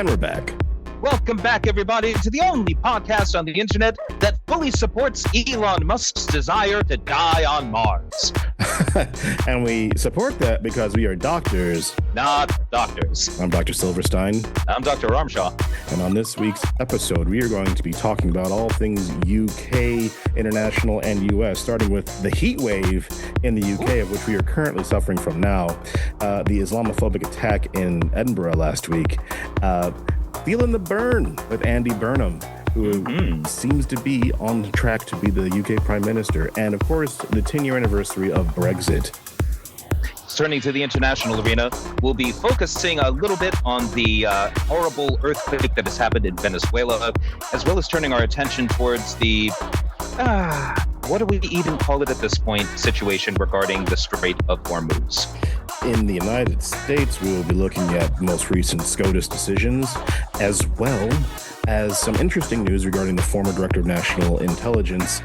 And we're back. Welcome back, everybody, to the only podcast on the internet that fully supports Elon Musk's desire to die on Mars. And we support that because we are doctors. Not doctors. I'm Dr. Silverstein. I'm Dr. Armshaw. And on this week's episode, we are going to be talking about all things UK, international, and US, starting with the heat wave in the UK, of which we are currently suffering from now, the Islamophobic attack in Edinburgh last week, feeling the burn with Andy Burnham, who seems to be on track to be the UK Prime Minister, and of course, the 10-year anniversary of Brexit. Turning to the international arena, we'll be focusing a little bit on the horrible earthquake that has happened in Venezuela, as well as turning our attention towards the, what do we even call it at this point, situation regarding the Strait of Hormuz. In the United States, we will be looking at most recent SCOTUS decisions, as well as some interesting news regarding the former Director of National Intelligence.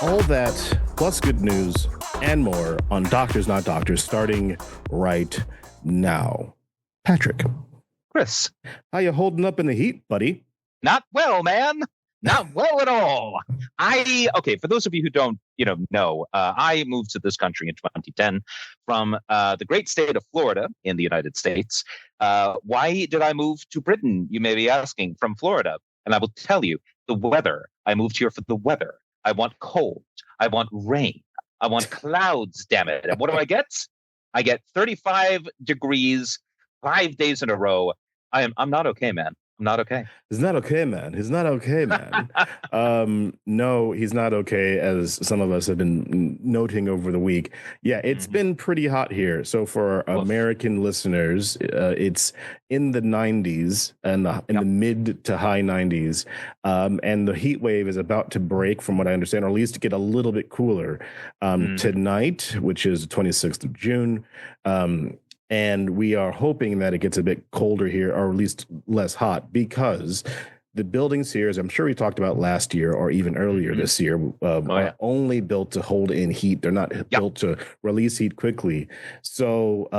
All that, plus good news and more on Doctors Not Doctors, starting right now. Patrick. Chris. How you holding up in the heat, buddy? Not well, man. Not well at all. For those of you who don't, know, I moved to this country in 2010 from the great state of Florida in the United States. Why did I move to Britain, you may be asking, from Florida? And I will tell you, the weather. I moved here for the weather. I want cold. I want rain. I want clouds, damn it. And what do I get? I get 35 degrees 5 days in a row. I'm not okay, man. Not okay. He's not okay, man. He's not okay, man. No, he's not okay, as some of us have been noting over the week. Yeah, it's been pretty hot here. So for American listeners, it's in the 90s and in the mid to high 90s. And the heat wave is about to break, from what I understand, or at least get a little bit cooler tonight, which is the 26th of June. And we are hoping that it gets a bit colder here, or at least less hot, because the buildings here, as I'm sure we talked about last year or even earlier this year, are only built to hold in heat. They're not built to release heat quickly. So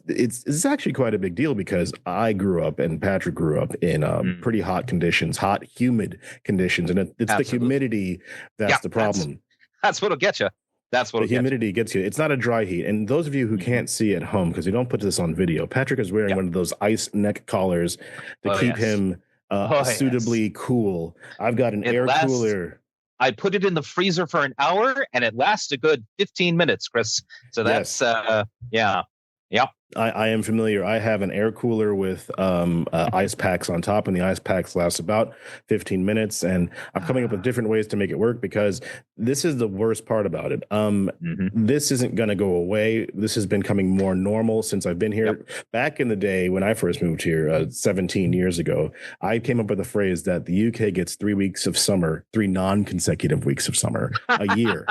it's actually quite a big deal, because I grew up and Patrick grew up in pretty hot conditions, hot, humid conditions. And it's the humidity that's the problem. That's what'll get you. That's what the humidity gets you. It's not a dry heat. And those of you who can't see at home, because we don't put this on video, Patrick is wearing one of those ice neck collars to keep him suitably cool. I've got an air cooler. I put it in the freezer for an hour, and it lasts a good 15 minutes, Chris. So that's, I am familiar. I have an air cooler with ice packs on top, and the ice packs last about 15 minutes. And I'm coming up with different ways to make it work, because this is the worst part about it. This isn't going to go away. This has been coming more normal since I've been here. Back in the day when I first moved here 17 years ago, I came up with a phrase that the UK gets 3 weeks of summer, 3 non-consecutive weeks of summer a year.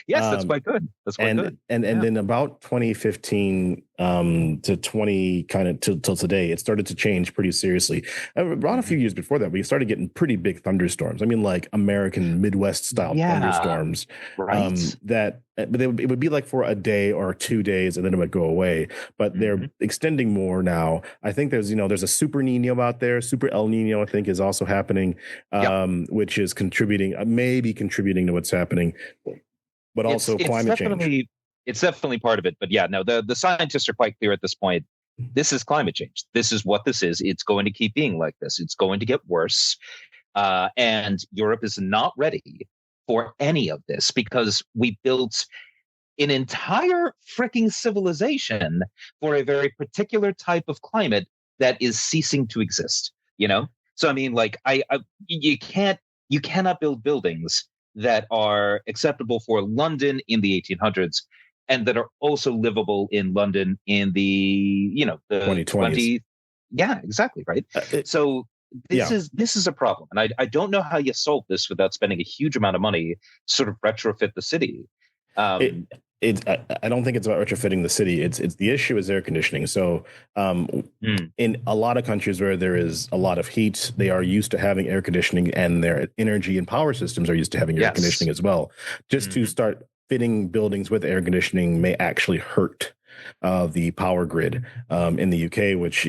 Yes, that's quite good. That's quite good. And then about 2015 to 20 kind of till today, it started to change pretty seriously. Around a few years before that, we started getting pretty big thunderstorms. I mean, like American Midwest style thunderstorms. Right. But it would be like for a day or 2 days, and then it would go away. But they're extending more now. I think there's a Super Nino out there. Super El Nino, I think, is also happening, which is maybe contributing to what's happening. But also climate change. It's definitely part of it. But the scientists are quite clear at this point. This is climate change. This is what this is. It's going to keep being like this. It's going to get worse. And Europe is not ready for any of this, because we built an entire freaking civilization for a very particular type of climate that is ceasing to exist. So I mean, like, you cannot build buildings that are acceptable for London in the 1800s, and that are also livable in London in the the 2020s. Yeah, exactly, right. So this is a problem, and I don't know how you solve this without spending a huge amount of money to sort of retrofit the city. I don't think it's about retrofitting the city. It's the issue is air conditioning. So in a lot of countries where there is a lot of heat, they are used to having air conditioning, and their energy and power systems are used to having air conditioning as well. Just to start fitting buildings with air conditioning may actually hurt the power grid in the UK, which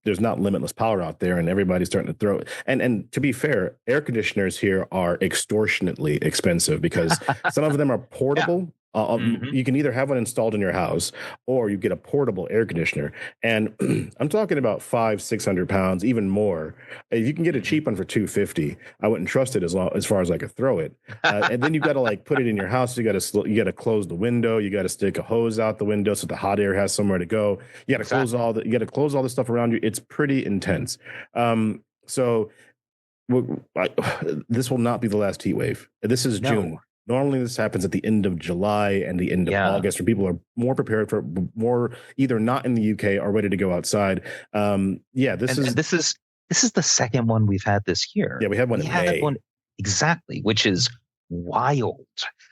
there's not limitless power out there, and everybody's starting to throw. And to be fair, air conditioners here are extortionately expensive because some of them are portable. You can either have one installed in your house or you get a portable air conditioner. And I'm talking about 500-600 pounds, even more. If you can get a cheap one for $250, I wouldn't trust it as far as I could throw it. And then you've got to like put it in your house. You got to close the window. You got to stick a hose out the window so the hot air has somewhere to go. You got to close all the stuff around you. It's pretty intense. So this will not be the last heat wave. This is June. Normally, this happens at the end of July and the end of August, where people are more prepared for more, either not in the UK or ready to go outside. This is the second one we've had this year. Yeah, we had one in May. Exactly, which is wild.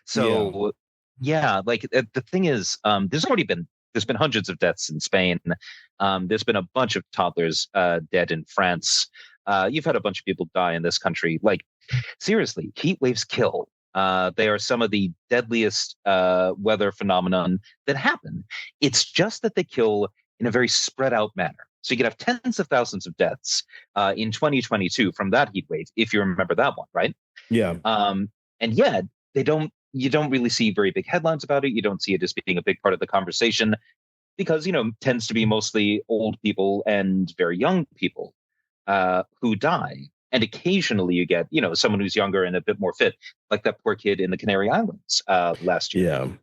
So, the thing is, there's been hundreds of deaths in Spain. There's been a bunch of toddlers dead in France. You've had a bunch of people die in this country. Like, seriously, heat waves kill. They are some of the deadliest weather phenomenon that happen. It's just that they kill in a very spread out manner. So you could have tens of thousands of deaths in 2022 from that heat wave, if you remember that one, right? Yeah. And yet you don't really see very big headlines about it. You don't see it as being a big part of the conversation because, tends to be mostly old people and very young people who die. And occasionally you get, someone who's younger and a bit more fit, like that poor kid in the Canary Islands last year.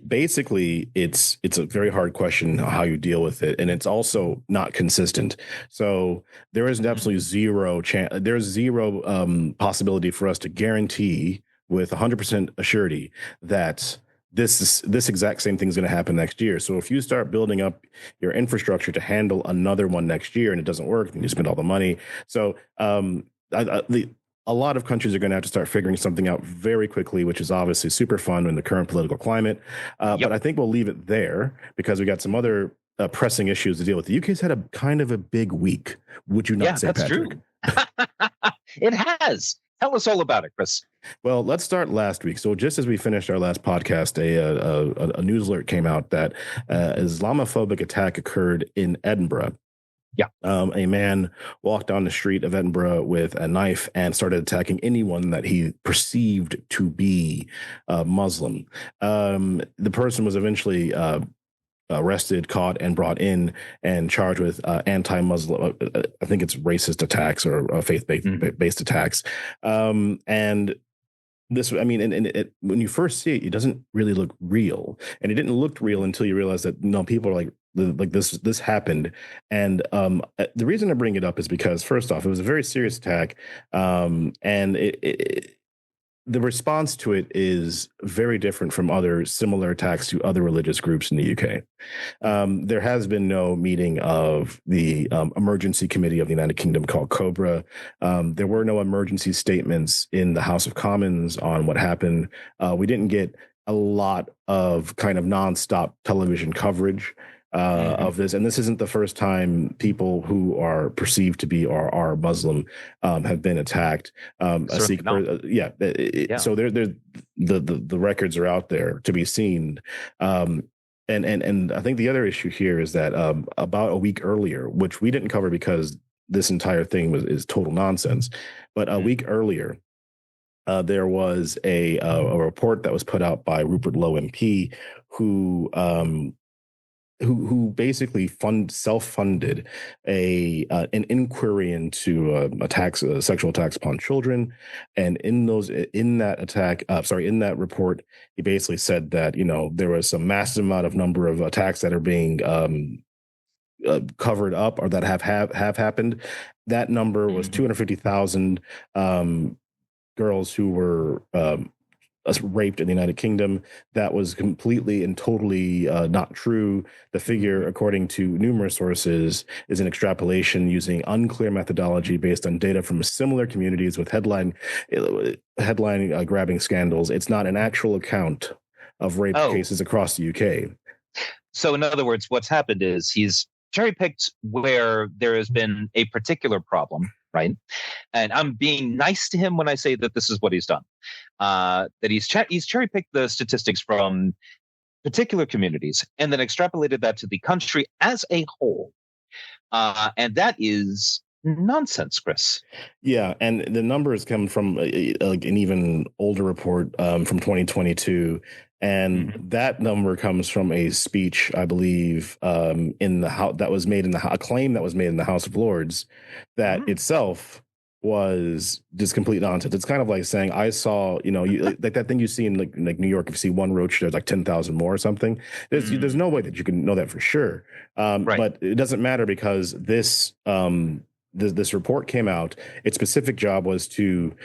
Basically, it's a very hard question how you deal with it, and it's also not consistent. So there is absolutely zero chance. There's zero possibility for us to guarantee with 100% assurity that this exact same thing is going to happen next year. So if you start building up your infrastructure to handle another one next year and it doesn't work, then you spend all the money. So a lot of countries are going to have to start figuring something out very quickly, which is obviously super fun in the current political climate. But I think we'll leave it there because we got some other pressing issues to deal with. The UK's had a kind of a big week. Would you not say, Patrick? True. It has. Tell us all about it, Chris. Well, let's start last week. So just as we finished our last podcast, a news alert came out that Islamophobic attack occurred in Edinburgh. Yeah. A man walked down the street of Edinburgh with a knife and started attacking anyone that he perceived to be Muslim. The person was eventually arrested, caught, and brought in and charged with anti-Muslim, I think it's racist attacks or faith-based attacks. And this, when you first see it, it doesn't really look real, and it didn't look real until you realize that people are like this happened. And the reason I bring it up is because, first off, it was a very serious attack, and the response to it is very different from other similar attacks to other religious groups in the UK. There has been no meeting of the emergency committee of the United Kingdom called COBRA. There were no emergency statements in the House of Commons on what happened. We didn't get a lot of kind of nonstop television coverage of this. And this isn't the first time people who are perceived to be or are Muslim have been attacked. So the records are out there to be seen. And I think the other issue here is that about a week earlier, which we didn't cover because this entire thing is total nonsense, but a week earlier, there was a report that was put out by Rupert Lowe MP, who basically self-funded an inquiry into sexual attacks upon children. And in that report, he basically said that, there was a massive number of attacks that are being covered up or that have happened. That number was 250,000 girls who were raped in the United Kingdom. That was completely and totally not true. The figure, according to numerous sources, is an extrapolation using unclear methodology based on data from similar communities with headline grabbing scandals. It's not an actual account of rape cases across the UK. So in other words, what's happened is he's cherry-picked where there has been a particular problem, right? And I'm being nice to him when I say that this is what he's done. That he's cherry picked the statistics from particular communities and then extrapolated that to the country as a whole. And that is nonsense, Chris. Yeah, and the numbers come from like an even older report from 2022, and that number comes from a speech, I believe, in the house that was made in a claim that was made in the House of Lords, that itself was just complete nonsense. It's kind of like saying, I saw, like that thing you see in like New York, if you see one roach, there's like 10,000 more or something. There's no way that you can know that for sure. Right. But it doesn't matter because this report came out. Its specific job was to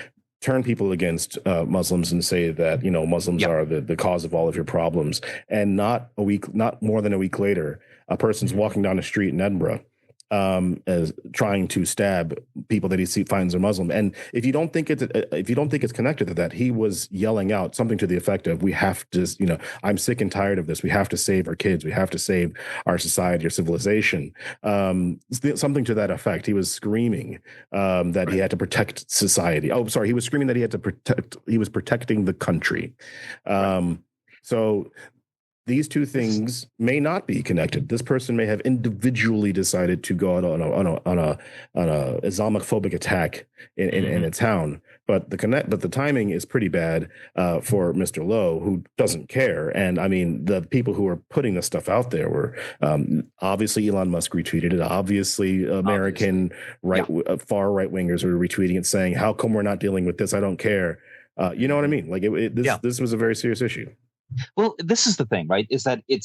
turn people against Muslims and say that, Muslims are the cause of all of your problems. And not more than a week later, a person's walking down the street in Edinburgh as trying to stab people that he finds are Muslim. And if you don't think it's connected to that, he was yelling out something to the effect of, we have to, I'm sick and tired of this. We have to save our kids. We have to save our society, our civilization. Something to that effect. He was screaming that he had to protect society. Oh, sorry. He was screaming that he was protecting the country. So these two things may not be connected. This person may have individually decided to go out on a Islamophobic attack in a town, but the timing is pretty bad for Mr. Lowe, who doesn't care. And I mean, the people who were putting this stuff out there were obviously Elon Musk retweeted it. Obviously, American far right wingers were retweeting it, saying, "How come we're not dealing with this? I don't care." You know what I mean? Like this was a very serious issue. Well, this is the thing, right? Is that it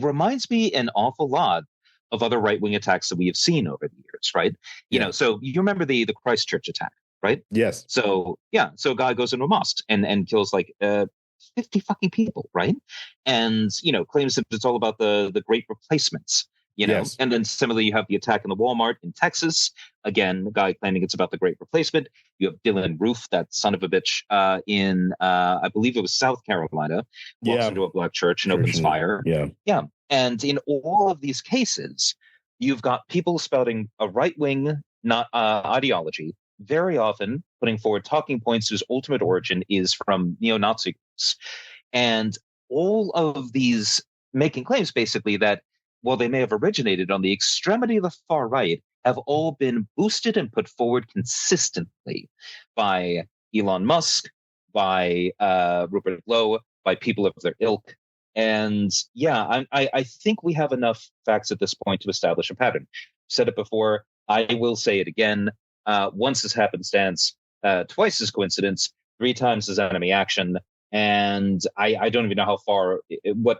reminds me an awful lot of other right-wing attacks that we have seen over the years, right? You know, so you remember the Christchurch attack, right? Yes. So a guy goes into a mosque and kills like 50 fucking people, right? And claims that it's all about the great replacements. Yes. And then similarly, you have the attack in the Walmart in Texas. Again, the guy claiming it's about the Great Replacement. You have Dylan Roof, that son of a bitch, in I believe it was South Carolina, walks into a black church and opens fire. Yeah. And in all of these cases, you've got people spouting a right-wing ideology, very often putting forward talking points whose ultimate origin is from neo-Nazi groups. And all of these making claims basically that, while they may have originated on the extremity of the far right, have all been boosted and put forward consistently by Elon Musk, by Rupert Lowe, by people of their ilk. And I think we have enough facts at this point to establish a pattern. Said it before, I will say it again. Once is happenstance, twice is coincidence, 3 times is enemy action. And I don't even know how far,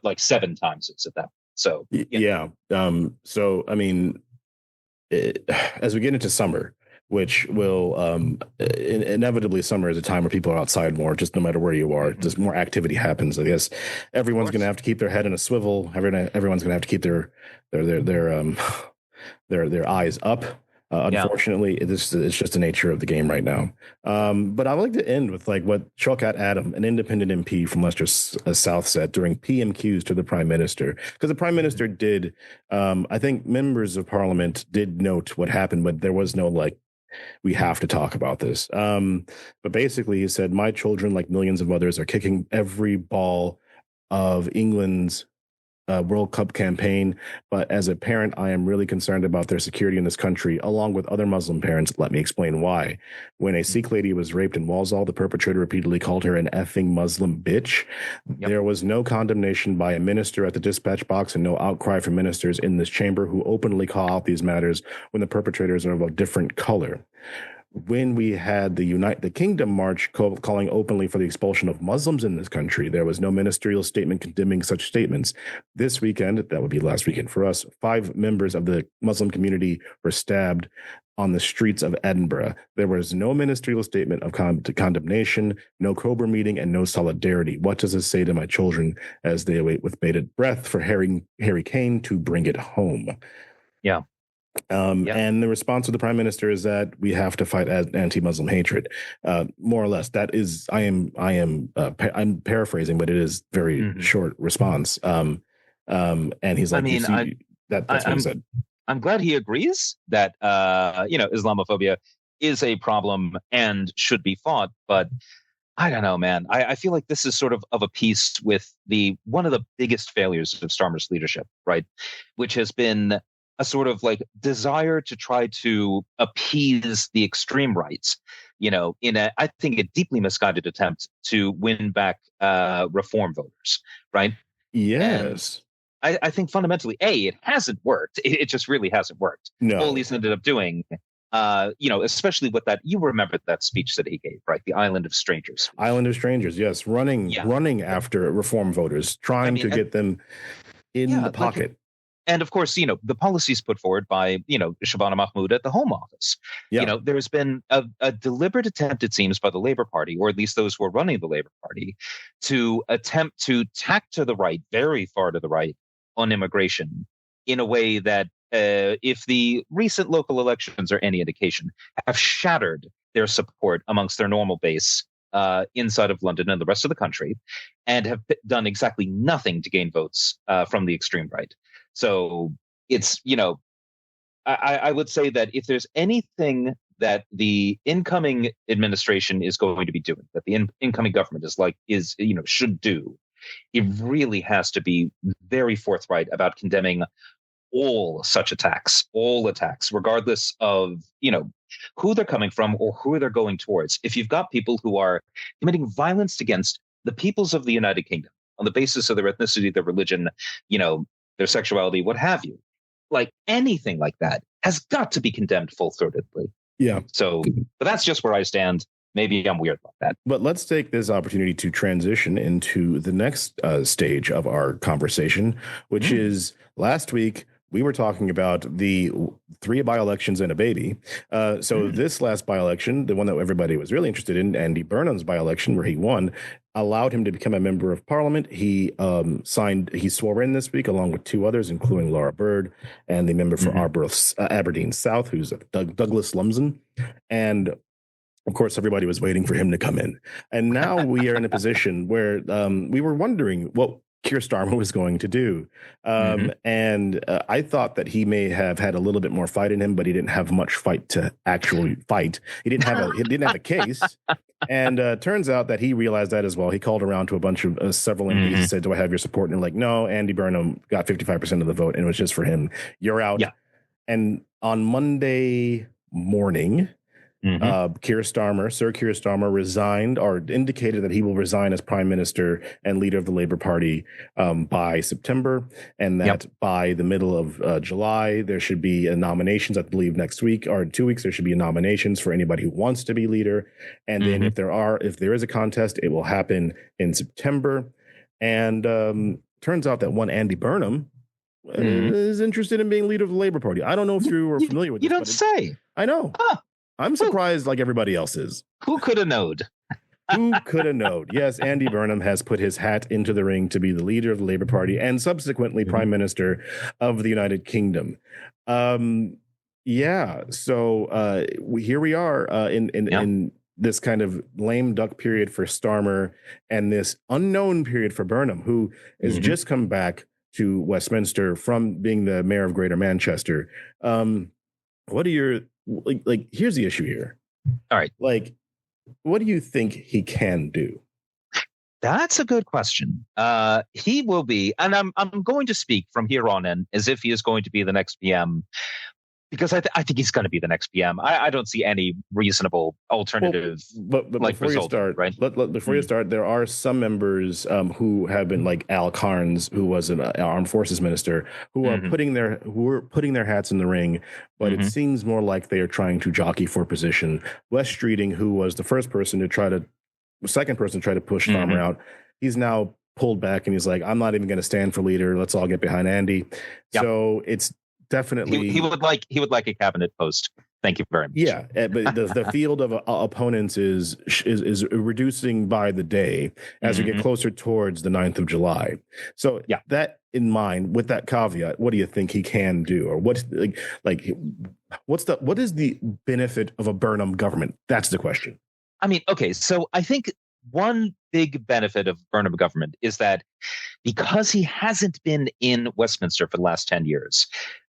like 7 times it's at that. So, so, I mean, as we get into summer, which will inevitably summer is a time where people are outside more, just no matter where you are, just more activity happens. I guess everyone's going to have to keep their head in a swivel. Everyone's going to have to keep their eyes up. Unfortunately, it's just the nature of the game right now. But I would like to end with like what Shawkat Adam, an independent MP from Leicester South, said during PMQs to the Prime Minister. Because the Prime Minister did, I think members of Parliament did note what happened, but there was no like, we have to talk about this. But basically he said, my children, like millions of others, are kicking every ball of England's World Cup campaign. But as a parent, I am really concerned about their security in this country, along with other Muslim parents. Let me explain why. When a Sikh lady was raped in Walsall, the perpetrator repeatedly called her an effing Muslim bitch. There was no condemnation by a minister at the dispatch box and no outcry from ministers in this chamber who openly call out these matters when the perpetrators are of a different color. When we had the Unite the Kingdom march calling openly for the expulsion of Muslims in this country, there was no ministerial statement condemning such statements. This weekend, that would be last weekend for us, 5 members of the Muslim community were stabbed on the streets of Edinburgh. There was no ministerial statement of condemnation, no Cobra meeting, and no solidarity. What does this say to my children as they await with bated breath for Harry Kane to bring it home? Yeah. And the response of the Prime Minister is that we have to fight anti-Muslim hatred. More or less, that is, I'm paraphrasing, but it is very short response. And he's like, that's what he said. I'm glad he agrees that Islamophobia is a problem and should be fought. But I don't know, man. I feel like this is sort of a piece with one of the biggest failures of Starmer's leadership, right? Which has been a sort of like desire to try to appease the extreme rights, in I think, a deeply misguided attempt to win back reform voters, right? Yes. And I think fundamentally, it hasn't worked. It just really hasn't worked. No. All he's ended up doing, especially with that, you remember that speech that he gave, right? The Island of Strangers. Island of Strangers, yes. Running after reform voters, trying to get them in the pocket. And of course, the policies put forward by, Shabana Mahmood at the Home Office. Yeah. There's been a deliberate attempt, it seems, by the Labour Party, or at least those who are running the Labour Party, to attempt to tack to the right, very far to the right, on immigration in a way that, if the recent local elections are any indication, have shattered their support amongst their normal base inside of London and the rest of the country, and have done exactly nothing to gain votes from the extreme right. So it's, I would say that if there's anything that the incoming administration is going to be doing, that the incoming government should do, it really has to be very forthright about condemning all such attacks, regardless of, who they're coming from or who they're going towards. If you've got people who are committing violence against the peoples of the United Kingdom on the basis of their ethnicity, their religion, their sexuality, what have you, like anything like that has got to be condemned full-throatedly. Yeah. So, but that's just where I stand. Maybe I'm weird about that. But let's take this opportunity to transition into the next stage of our conversation, which is last week we were talking about the 3 by-elections and a baby. This last by-election, the one that everybody was really interested in, Andy Burnham's by-election, where he won, allowed him to become a member of parliament. He swore in this week along with 2 others, including Laura Bird and the member for Aberdeen South, who's Douglas Lumsden. And of course, everybody was waiting for him to come in. And now we are in a position where we were wondering what Kier Starmer was going to do. And I thought that he may have had a little bit more fight in him, but he didn't have much fight to actually fight. He didn't have a case. And turns out that he realized that as well. He called around to a bunch of several MPs and said, "Do I have your support?" And they're like, "No, Andy Burnham got 55% of the vote, and it was just for him. You're out." Yeah. And on Monday morning, Sir Kier Starmer resigned, or indicated that he will resign as prime minister and leader of the Labour Party by September, and that by the middle of July there should be nominations. I believe next week or 2 weeks there should be nominations for anybody who wants to be leader, and then if there is a contest, it will happen in September. And turns out that one Andy Burnham is interested in being leader of the Labour Party. I don't know if you were familiar with this. You don't say. I know. Huh. I'm surprised like everybody else is. Who could have knowed? Who could have known? Yes, Andy Burnham has put his hat into the ring to be the leader of the Labour Party and subsequently Prime Minister of the United Kingdom. So here we are in this kind of lame duck period for Starmer and this unknown period for Burnham, who has just come back to Westminster from being the mayor of Greater Manchester. What are your here's the issue here. All right. What do you think he can do? That's a good question. He will be, and I'm going to speak from here on in as if he is going to be the next PM, because I think he's going to be the next PM. I don't see any reasonable alternative. But before you start, right? Before you start, there are some members who have been, like Al Carnes, who was an armed forces minister, who are putting their hats in the ring. But it seems more like they are trying to jockey for position. Wes Streeting, who was the second person to try to push Starmer out, he's now pulled back and he's like, I'm not even going to stand for leader. Let's all get behind Andy. Yep. So it's definitely he would like a cabinet post. Thank you very much. Yeah, but the field of opponents is reducing by the day as we get closer towards the 9th of July. So that in mind, with that caveat, what do you think he can do, or what is the benefit of a Burnham government? That's the question. I mean, okay, so I think one big benefit of Burnham government is that because he hasn't been in Westminster for the last 10 years,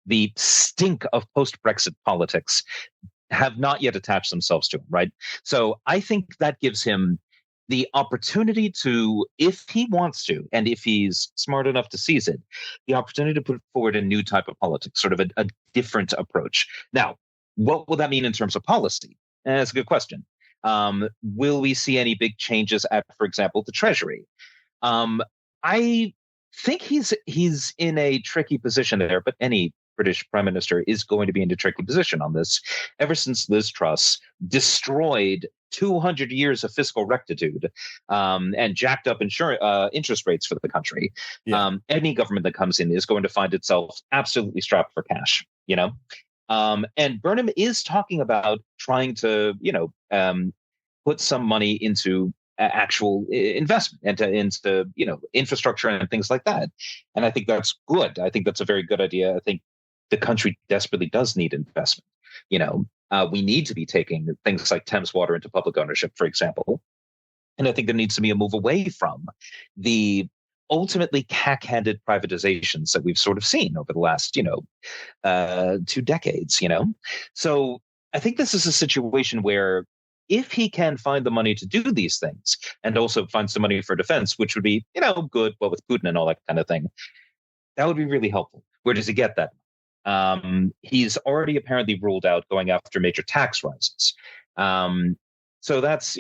the stink of post-Brexit politics have not yet attached themselves to him, right? So I think that gives him the opportunity to, if he wants to, and if he's smart enough to seize it, the opportunity to put forward a new type of politics, sort of a different approach. Now, what will that mean in terms of policy? That's a good question. Will we see any big changes at, for example, the Treasury? I think he's in a tricky position there, but any British Prime Minister is going to be in a tricky position on this. Ever since Liz Truss destroyed 200 years of fiscal rectitude and jacked up interest rates for the country, any government that comes in is going to find itself absolutely strapped for cash, and Burnham is talking about trying to, put some money into actual investment into infrastructure and things like that. And I think that's good. I think that's a very good idea. I think the country desperately does need investment. We need to be taking things like Thames Water into public ownership, for example. And I think there needs to be a move away from the ultimately cack-handed privatizations that we've sort of seen over the last, 2 decades, So I think this is a situation where if he can find the money to do these things and also finds the money for defense, which would be, good, well, with Putin and all that kind of thing, that would be really helpful. Where does he get that? He's already apparently ruled out going after major tax rises. So that's,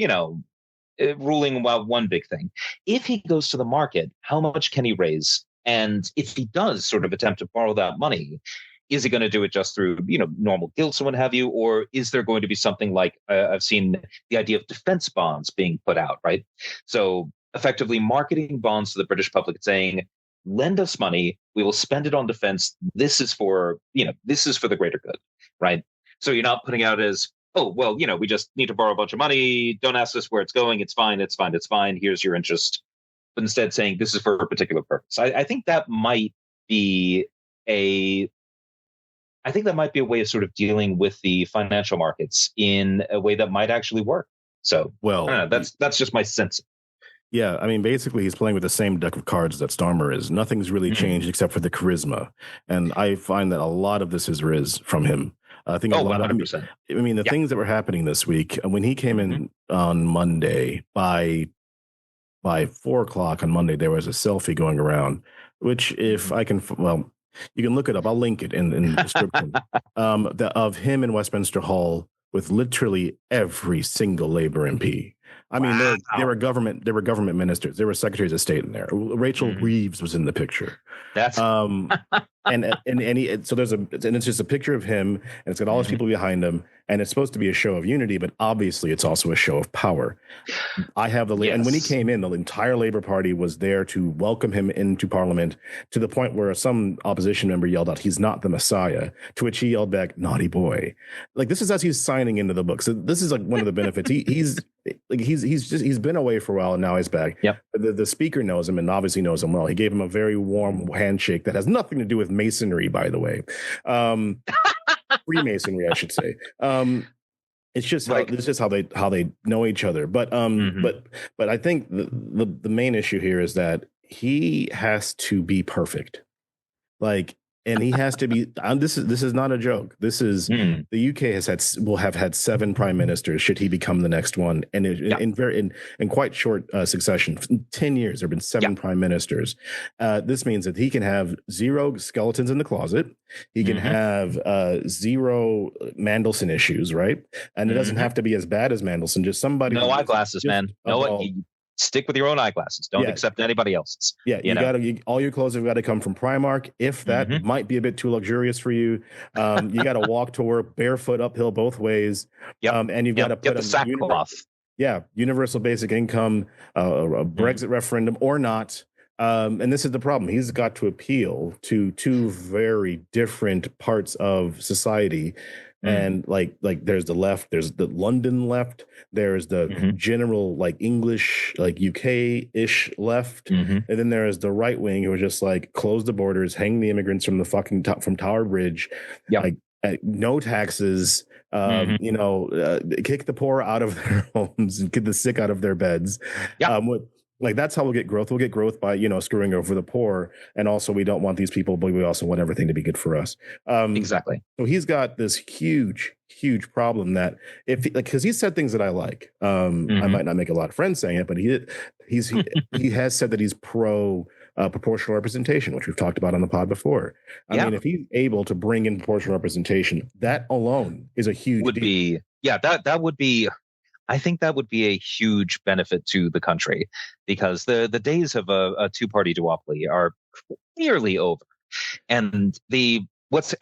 ruling out one big thing. If he goes to the market, how much can he raise? And if he does sort of attempt to borrow that money, is he going to do it just through, normal gilts and what have you? Or is there going to be something like I've seen the idea of defense bonds being put out, right? So effectively marketing bonds to the British public saying, lend us money, we will spend it on defense. This is for the greater good, right? So you're not putting out as, oh, well, we just need to borrow a bunch of money. Don't ask us where it's going. It's fine. It's fine. It's fine. Here's your interest. But instead saying this is for a particular purpose. I think that might be a way of sort of dealing with the financial markets in a way that might actually work. So, well, I don't know, that's just my sense. Yeah, I mean, basically, he's playing with the same deck of cards that Starmer is. Nothing's really changed except for the charisma, and I find that a lot of this is riz from him. I think 100%. I mean, the things that were happening this week when he came in on Monday by 4:00 on Monday, there was a selfie going around, which if I can, well, you can look it up. I'll link it in the description of him in Westminster Hall with literally every single Labor MP. I mean, there were government ministers, there were secretaries of state in there. Rachel Reeves was in the picture. That's and it's just a picture of him, and it's got all those people behind him, and it's supposed to be a show of unity, but obviously it's also a show of power. I have and when he came in, the entire Labour Party was there to welcome him into Parliament, to the point where some opposition member yelled out, "He's not the Messiah," to which he yelled back, "Naughty boy." Like, this is as he's signing into the book. So this is like one of the benefits. He's been away for a while, and now he's back. Yep. The speaker knows him and obviously knows him well. He gave him a very warm handshake that has nothing to do with Masonry, by the way. Freemasonry, I should say. It's just how they know each other. But I think the main issue here is that he has to be perfect. And he has to be. This is not a joke. This is the UK will have had 7 prime ministers should he become the next one, and in quite short succession, 10 years there have been 7 prime ministers. This means that he can have 0 skeletons in the closet. He can have 0 Mandelson issues, right? And it doesn't have to be as bad as Mandelson. Just somebody. No eyeglasses, man. No. Stick with your own eyeglasses. Don't accept anybody else's. Yeah, all your clothes have got to come from Primark. If that might be a bit too luxurious for you, you got to walk to work barefoot uphill both ways. And you've got to put the sackcloth. Universal basic income, a Brexit referendum or not. And this is the problem. He's got to appeal to 2 very different parts of society. And like there's the left, there's the London left, there's the general English UK-ish left, and then there's the right wing who are just close the borders, hang the immigrants from the fucking from Tower Bridge, no taxes, kick the poor out of their homes and get the sick out of their beds. Like that's how we'll get growth. We'll get growth by, screwing over the poor. And also we don't want these people, but we also want everything to be good for us. Exactly. So he's got this huge, huge problem that because he said things that I like. I might not make a lot of friends saying it, but he has said that he's pro proportional representation, which we've talked about on the pod before. I mean, if he's able to bring in proportional representation, that alone is a huge deal. That would be. I think that would be a huge benefit to the country, because the days of a two-party duopoly are clearly over. And what's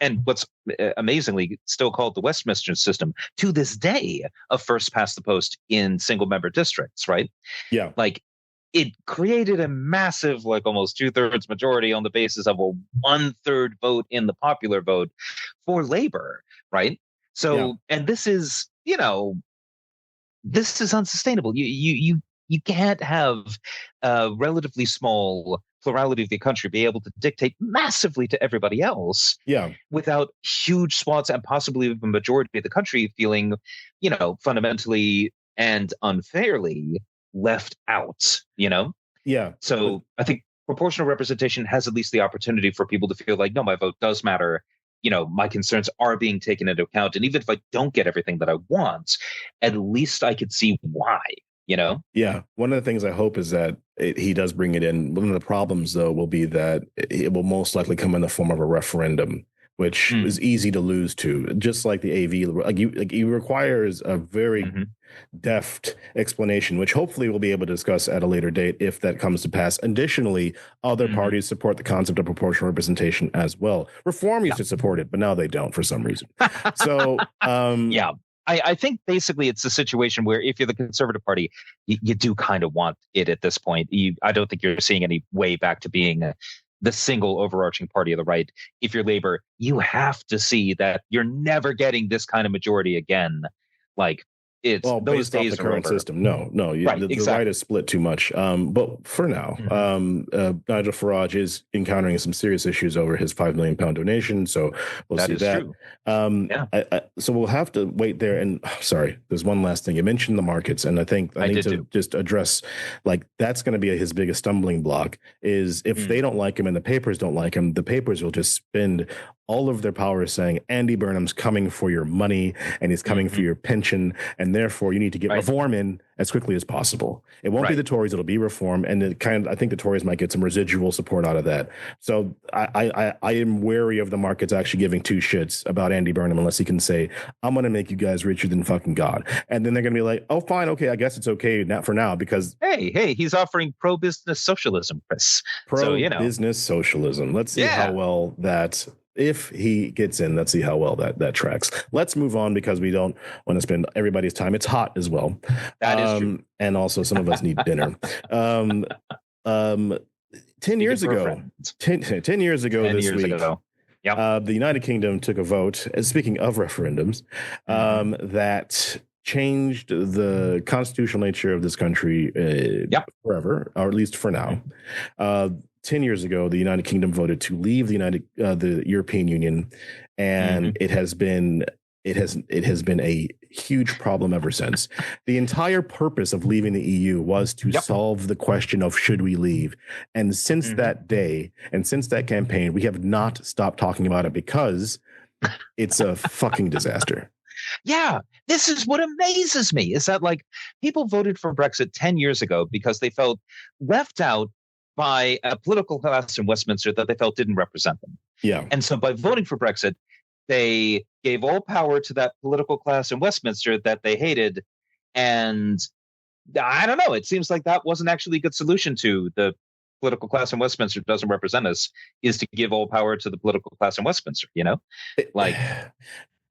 amazingly still called the Westminster system to this day of first past the post in single member districts, right? Yeah. Like, it created a massive, like almost 2/3 majority on the basis of a 1/3 vote in the popular vote for Labor, right? So, and this is, this is unsustainable. You can't have a relatively small plurality of the country be able to dictate massively to everybody else, without huge swaths and possibly the majority of the country feeling, fundamentally and unfairly left out. So I think proportional representation has at least the opportunity for people to feel like, no, my vote does matter. My concerns are being taken into account. And even if I don't get everything that I want, at least I could see why, Yeah. One of the things I hope is that he does bring it in. One of the problems, though, will be that it will most likely come in the form of a referendum, which is easy to lose to, just like the AV. It requires a very deft explanation, which hopefully we'll be able to discuss at a later date if that comes to pass. Additionally, other parties support the concept of proportional representation as well. Reform used to support it, but now they don't for some reason. So, I think basically it's a situation where if you're the Conservative Party, you do kind of want it at this point. I don't think you're seeing any way back to being the single overarching party of the right. If you're Labor, you have to see that you're never getting this kind of majority again. Like, it's those days off the current system. No, the right is split too much. But for now, Nigel Farage is encountering some serious issues over his £5 million donation. So we'll see that. So we'll have to wait there. And sorry, there's one last thing. You mentioned the markets, and I think I need to just address, like, that's going to be his biggest stumbling block is if they don't like him and the papers don't like him, the papers will just spend all of their power saying Andy Burnham's coming for your money and he's coming for your pension, and therefore you need to get reform in as quickly as possible. It won't be the Tories, it'll be reform, and I think the Tories might get some residual support out of that. So I am wary of the markets actually giving two shits about Andy Burnham unless he can say, I'm going to make you guys richer than fucking God. And then they're going to be like, oh, fine, okay, I guess it's okay not for now because... Hey, he's offering pro-business socialism, Chris. Pro-business socialism. Let's see how well that... If he gets in, let's see how well that tracks. Let's move on because we don't want to spend everybody's time. It's hot as well. That is true. And also some of us need dinner. 10 years ago this week, the United Kingdom took a vote, speaking of referendums, that changed the constitutional nature of this country forever, or at least for now. 10 years ago, the United Kingdom voted to leave the European Union, and it has been a huge problem ever since. The entire purpose of leaving the EU was to solve the question of should we leave, and since that day and since that campaign, we have not stopped talking about it because it's a fucking disaster. Yeah, this is what amazes me is that, like, people voted for Brexit 10 years ago because they felt left out by a political class in Westminster that they felt didn't represent them. Yeah. And so by voting for Brexit, they gave all power to that political class in Westminster that they hated. And I don't know, it seems like that wasn't actually a good solution to the political class in Westminster doesn't represent us, is to give all power to the political class in Westminster, Like...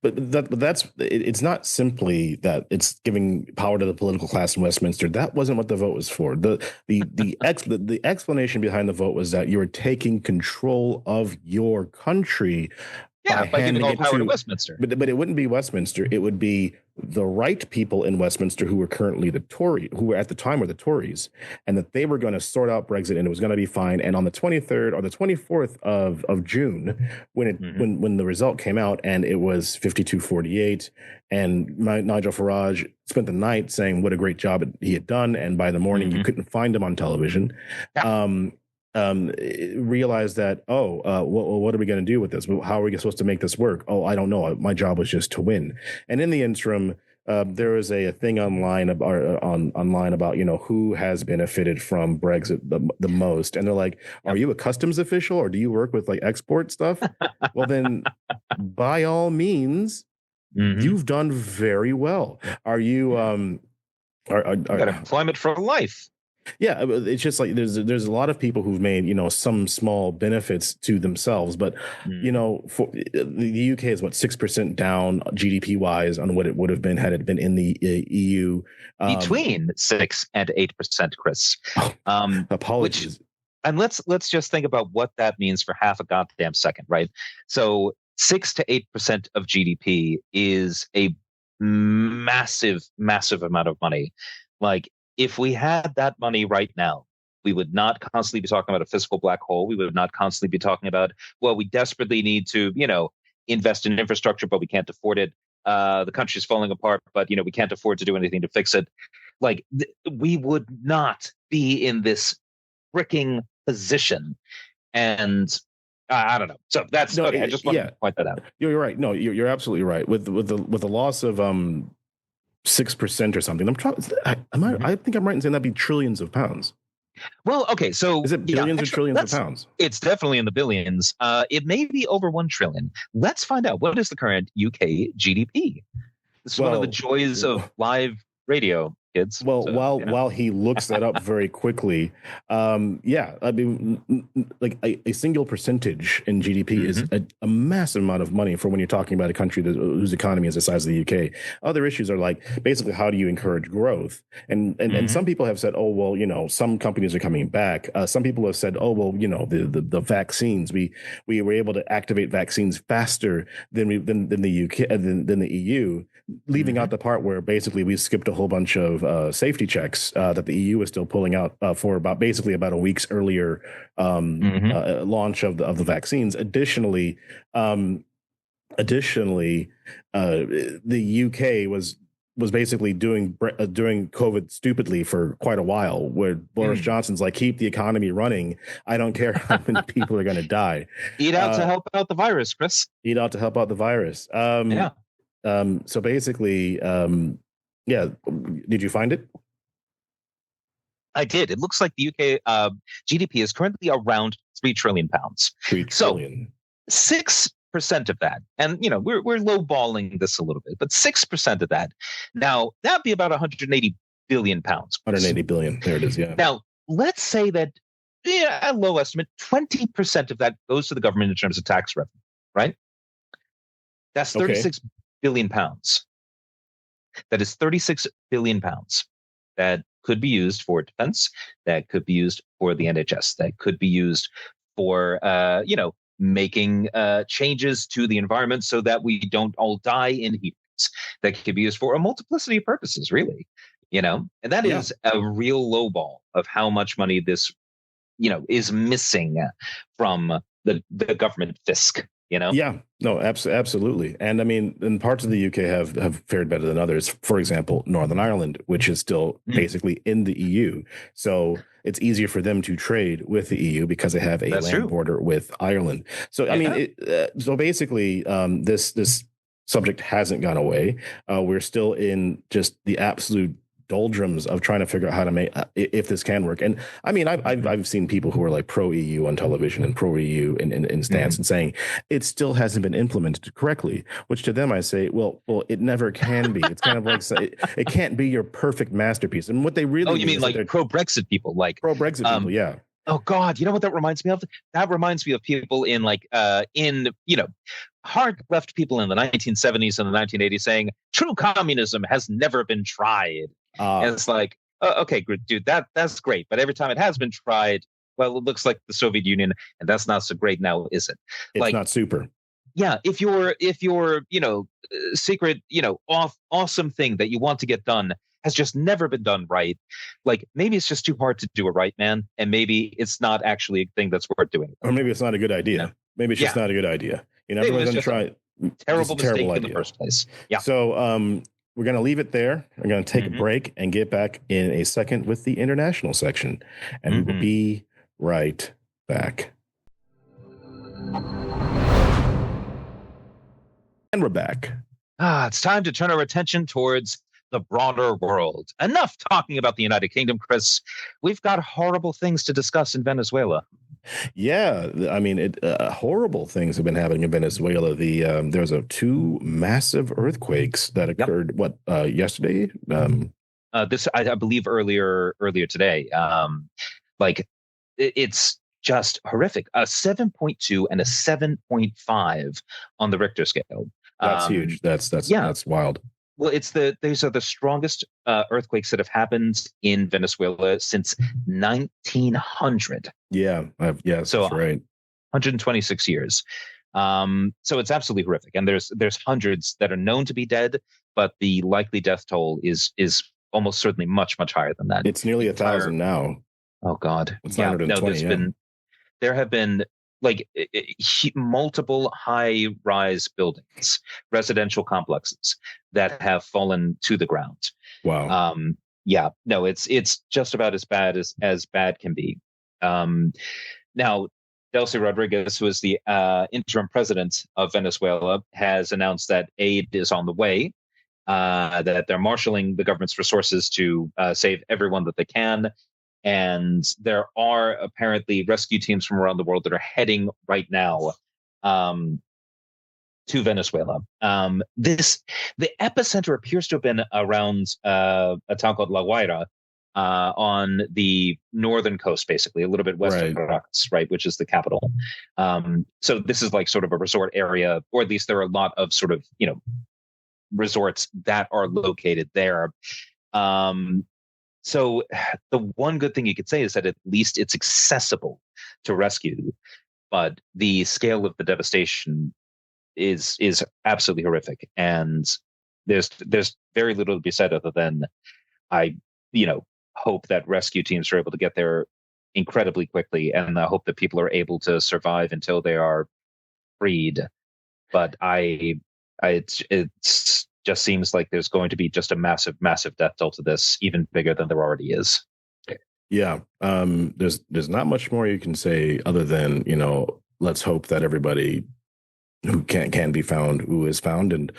But that's it's not simply that it's giving power to the political class in Westminster. That wasn't what the vote was for. The explanation behind the vote was that you were taking control of your country by giving all power to Westminster. But it wouldn't be Westminster. It would be the right people in Westminster who were currently who were at the time were the Tories, and that they were going to sort out Brexit and it was going to be fine. And on the 23rd or the 24th of June, when the result came out and it was 52-48, and Nigel Farage spent the night saying what a great job he had done, and by the morning you couldn't find him on television. Realized that, what are we going to do with this? How are we supposed to make this work? Oh, I don't know. My job was just to win. And in the interim, there was a thing online about, who has benefited from Brexit the most. And they're like, are you a customs official or do you work with like export stuff? Well, then by all means, you've done very well. Are you, got employment for life. Yeah, it's just like there's a lot of people who've made, some small benefits to themselves. But, for the UK is 6% down GDP wise on what it would have been had it been in the EU. Between 6 and 8%, Chris. Apologies. And let's just think about what that means for half a goddamn second, right? So 6 to 8% of GDP is a massive, massive amount of money. Like, if we had that money right now, we would not constantly be talking about a fiscal black hole. We would not constantly be talking about, well, we desperately need to, invest in infrastructure, but we can't afford it. The country's falling apart, but, we can't afford to do anything to fix it. Like, we would not be in this freaking position. And I don't know. So that's okay. I just wanted to point that out. You're right. No, you're absolutely right. With the loss of 6% or something. I think I'm right in saying that'd be trillions of pounds. Well, okay, so is it billions or trillions of pounds? It's definitely in the billions. It may be over 1 trillion. Let's find out. What is the current UK GDP? This is one of the joys of live radio, kids. Well, so, while he looks that up very quickly, I mean, like a single percentage in GDP is a massive amount of money for when you're talking about a country whose economy is the size of the UK. Other issues are like basically how do you encourage growth? And some people have said, oh well, some companies are coming back. Some people have said, oh well, the vaccines we were able to activate vaccines faster than the UK than the EU. Leaving out the part where basically we skipped a whole bunch of safety checks that the EU is still pulling out for about a week's earlier launch of the vaccines. Additionally, the UK was basically doing COVID stupidly for quite a while, where Boris Johnson's like, keep the economy running. I don't care how many people are going to die. Eat out to help out the virus, Chris. Eat out to help out the virus. So basically, did you find it? I did. It looks like the UK GDP is currently around £3 trillion. 3 trillion. So 6% of that, and we're lowballing this a little bit, but 6% of that. Now that'd be about 180 billion pounds. 180 billion. There it is. Yeah. Now let's say that, a low estimate, 20% of that goes to the government in terms of tax revenue. Right. That's 36 billion pounds. That is 36 billion pounds that could be used for defense, that could be used for the NHS, that could be used for, making changes to the environment so that we don't all die in heat waves. That could be used for a multiplicity of purposes, really, and that is a real lowball of how much money this, is missing from the government fisc. Yeah, no, absolutely. And I mean, and parts of the UK have fared better than others. For example, Northern Ireland, which is still basically in the EU. So it's easier for them to trade with the EU because they have a land border with Ireland. So, I mean, so basically, this subject hasn't gone away. We're still in just the absolute doldrums of trying to figure out how to make if this can work. And I mean, I've seen people who are like pro EU on television and pro EU in stance and saying it still hasn't been implemented correctly, which to them I say, well, it never can be. It's kind of like it can't be your perfect masterpiece. And what they really you mean like pro Brexit people, like pro Brexit people, yeah. Oh God, you know what that reminds me of? That reminds me of people in hard left people in the 1970s and the 1980s saying true communism has never been tried. And it's like, okay, dude, that's great. But every time it has been tried, well, it looks like the Soviet Union, and that's not so great now, is it? It's not super. yeah, if your secret awesome thing that you want to get done has just never been done right, like maybe it's just too hard to do it right, man, and maybe it's not actually a thing that's worth doing. Or maybe it's not a good idea. Maybe it's just not a good idea. Maybe Everyone's it's going to just try a terrible mistake in the first place. Yeah. So we're going to leave it there. We're going to take a break and get back in a second with the international section, and we'll be right back. And we're back. It's time to turn our attention towards the broader world. Enough talking about the United Kingdom, Chris. We've got horrible things to discuss in Venezuela. Yeah, I mean, horrible things have been happening in Venezuela. There's two massive earthquakes that occurred. Yesterday? This I believe earlier today. It's just horrific. A 7.2 and a 7.5 on the Richter scale. That's huge. That's wild. Well, these are the strongest earthquakes that have happened in Venezuela since 1900. Yeah, that's right. 126 years. So it's absolutely horrific, and there's hundreds that are known to be dead, but the likely death toll is almost certainly much higher than that. It's nearly 1,000 now. Oh God, it's 920. There have been multiple high-rise buildings, residential complexes that have fallen to the ground. Wow. It's just about as bad as bad can be. Now, Delcy Rodriguez, who is the interim president of Venezuela, has announced that aid is on the way, that they're marshaling the government's resources to save everyone that they can. And there are apparently rescue teams from around the world that are heading right now to Venezuela. The epicenter appears to have been around a town called La Guaira on the northern coast, basically, a little bit west of Caracas, right, which is the capital. So this is like sort of a resort area, or at least there are a lot of sort of, resorts that are located there. So the one good thing you could say is that at least it's accessible to rescue, but the scale of the devastation is absolutely horrific. And there's very little to be said other than I hope that rescue teams are able to get there incredibly quickly, and I hope that people are able to survive until they are freed. But it just seems like there's going to be just a massive death toll to this, even bigger than there already is. Yeah. There's not much more you can say other than, let's hope that everybody who can be found, who is found, and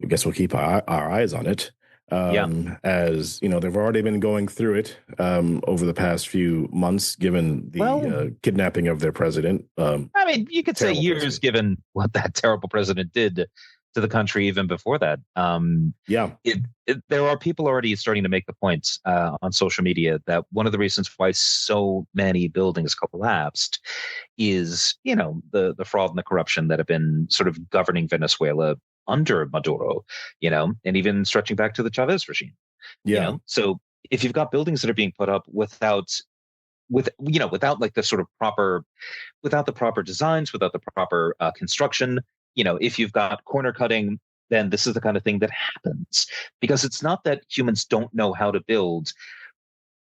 I guess we'll keep our eyes on it. As they've already been going through it over the past few months, given the kidnapping of their president. I mean, you could say years, given what that terrible president did to the country even before that. There are people already starting to make the points on social media that one of the reasons why so many buildings collapsed is, the fraud and the corruption that have been sort of governing Venezuela under Maduro, and even stretching back to the Chavez regime. So if you've got buildings that are being put up without like the sort of without the proper designs, without the proper construction, if you've got corner cutting, then this is the kind of thing that happens, because it's not that humans don't know how to build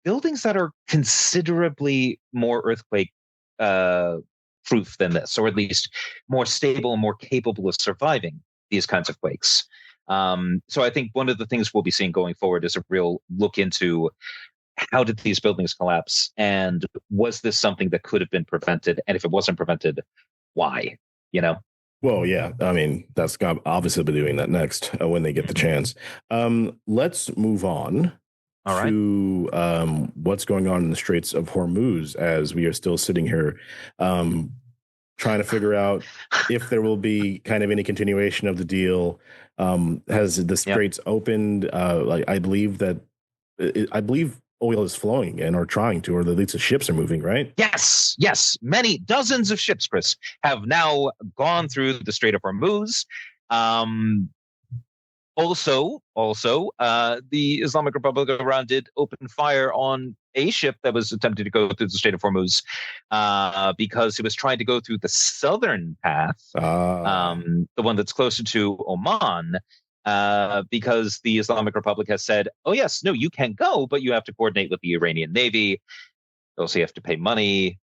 buildings that are considerably more earthquake proof than this, or at least more stable and more capable of surviving these kinds of quakes. So I think one of the things we'll be seeing going forward is a real look into how did these buildings collapse, and was this something that could have been prevented? And if it wasn't prevented, why? Well, yeah, I mean, that's obviously be doing that next when they get the chance. Let's move on to what's going on in the Straits of Hormuz, as we are still sitting here trying to figure out if there will be kind of any continuation of the deal. Has the Straits opened? I believe oil is flowing again, or trying to, or at least the ships are moving, right? Yes. Many dozens of ships, Chris, have now gone through the Strait of Hormuz. The Islamic Republic of Iran did open fire on a ship that was attempting to go through the Strait of Hormuz because it was trying to go through the southern path, the one that's closer to Oman, because the Islamic Republic has said, oh, yes, no, you can go, but you have to coordinate with the Iranian Navy. Also, you have to pay money,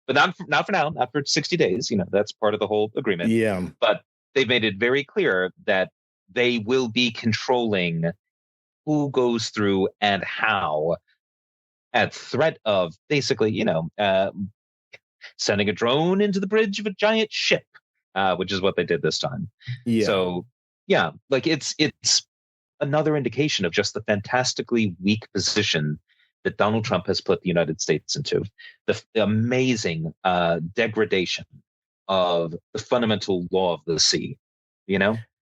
but not for now, not for 60 days. That's part of the whole agreement. Yeah. But they've made it very clear that they will be controlling who goes through and how, at threat of basically, sending a drone into the bridge of a giant ship, which is what they did this time. Yeah. So, yeah, like it's another indication of just the fantastically weak position that Donald Trump has put the United States into, the amazing degradation of the fundamental law of the sea,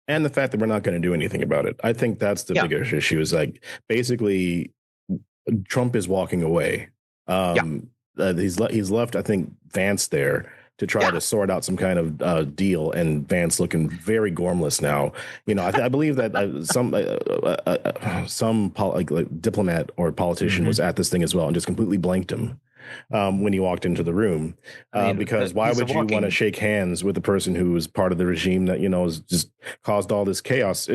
And the fact that we're not going to do anything about it. I think that's the bigger issue, is like basically Trump is walking away. He's left, I think, Vance there to try to sort out some kind of deal, and Vance looking very gormless now. I believe that some diplomat or politician was at this thing as well and just completely blanked him when he walked into the room. Because why would you want to shake hands with the person who was part of the regime that, has just caused all this chaos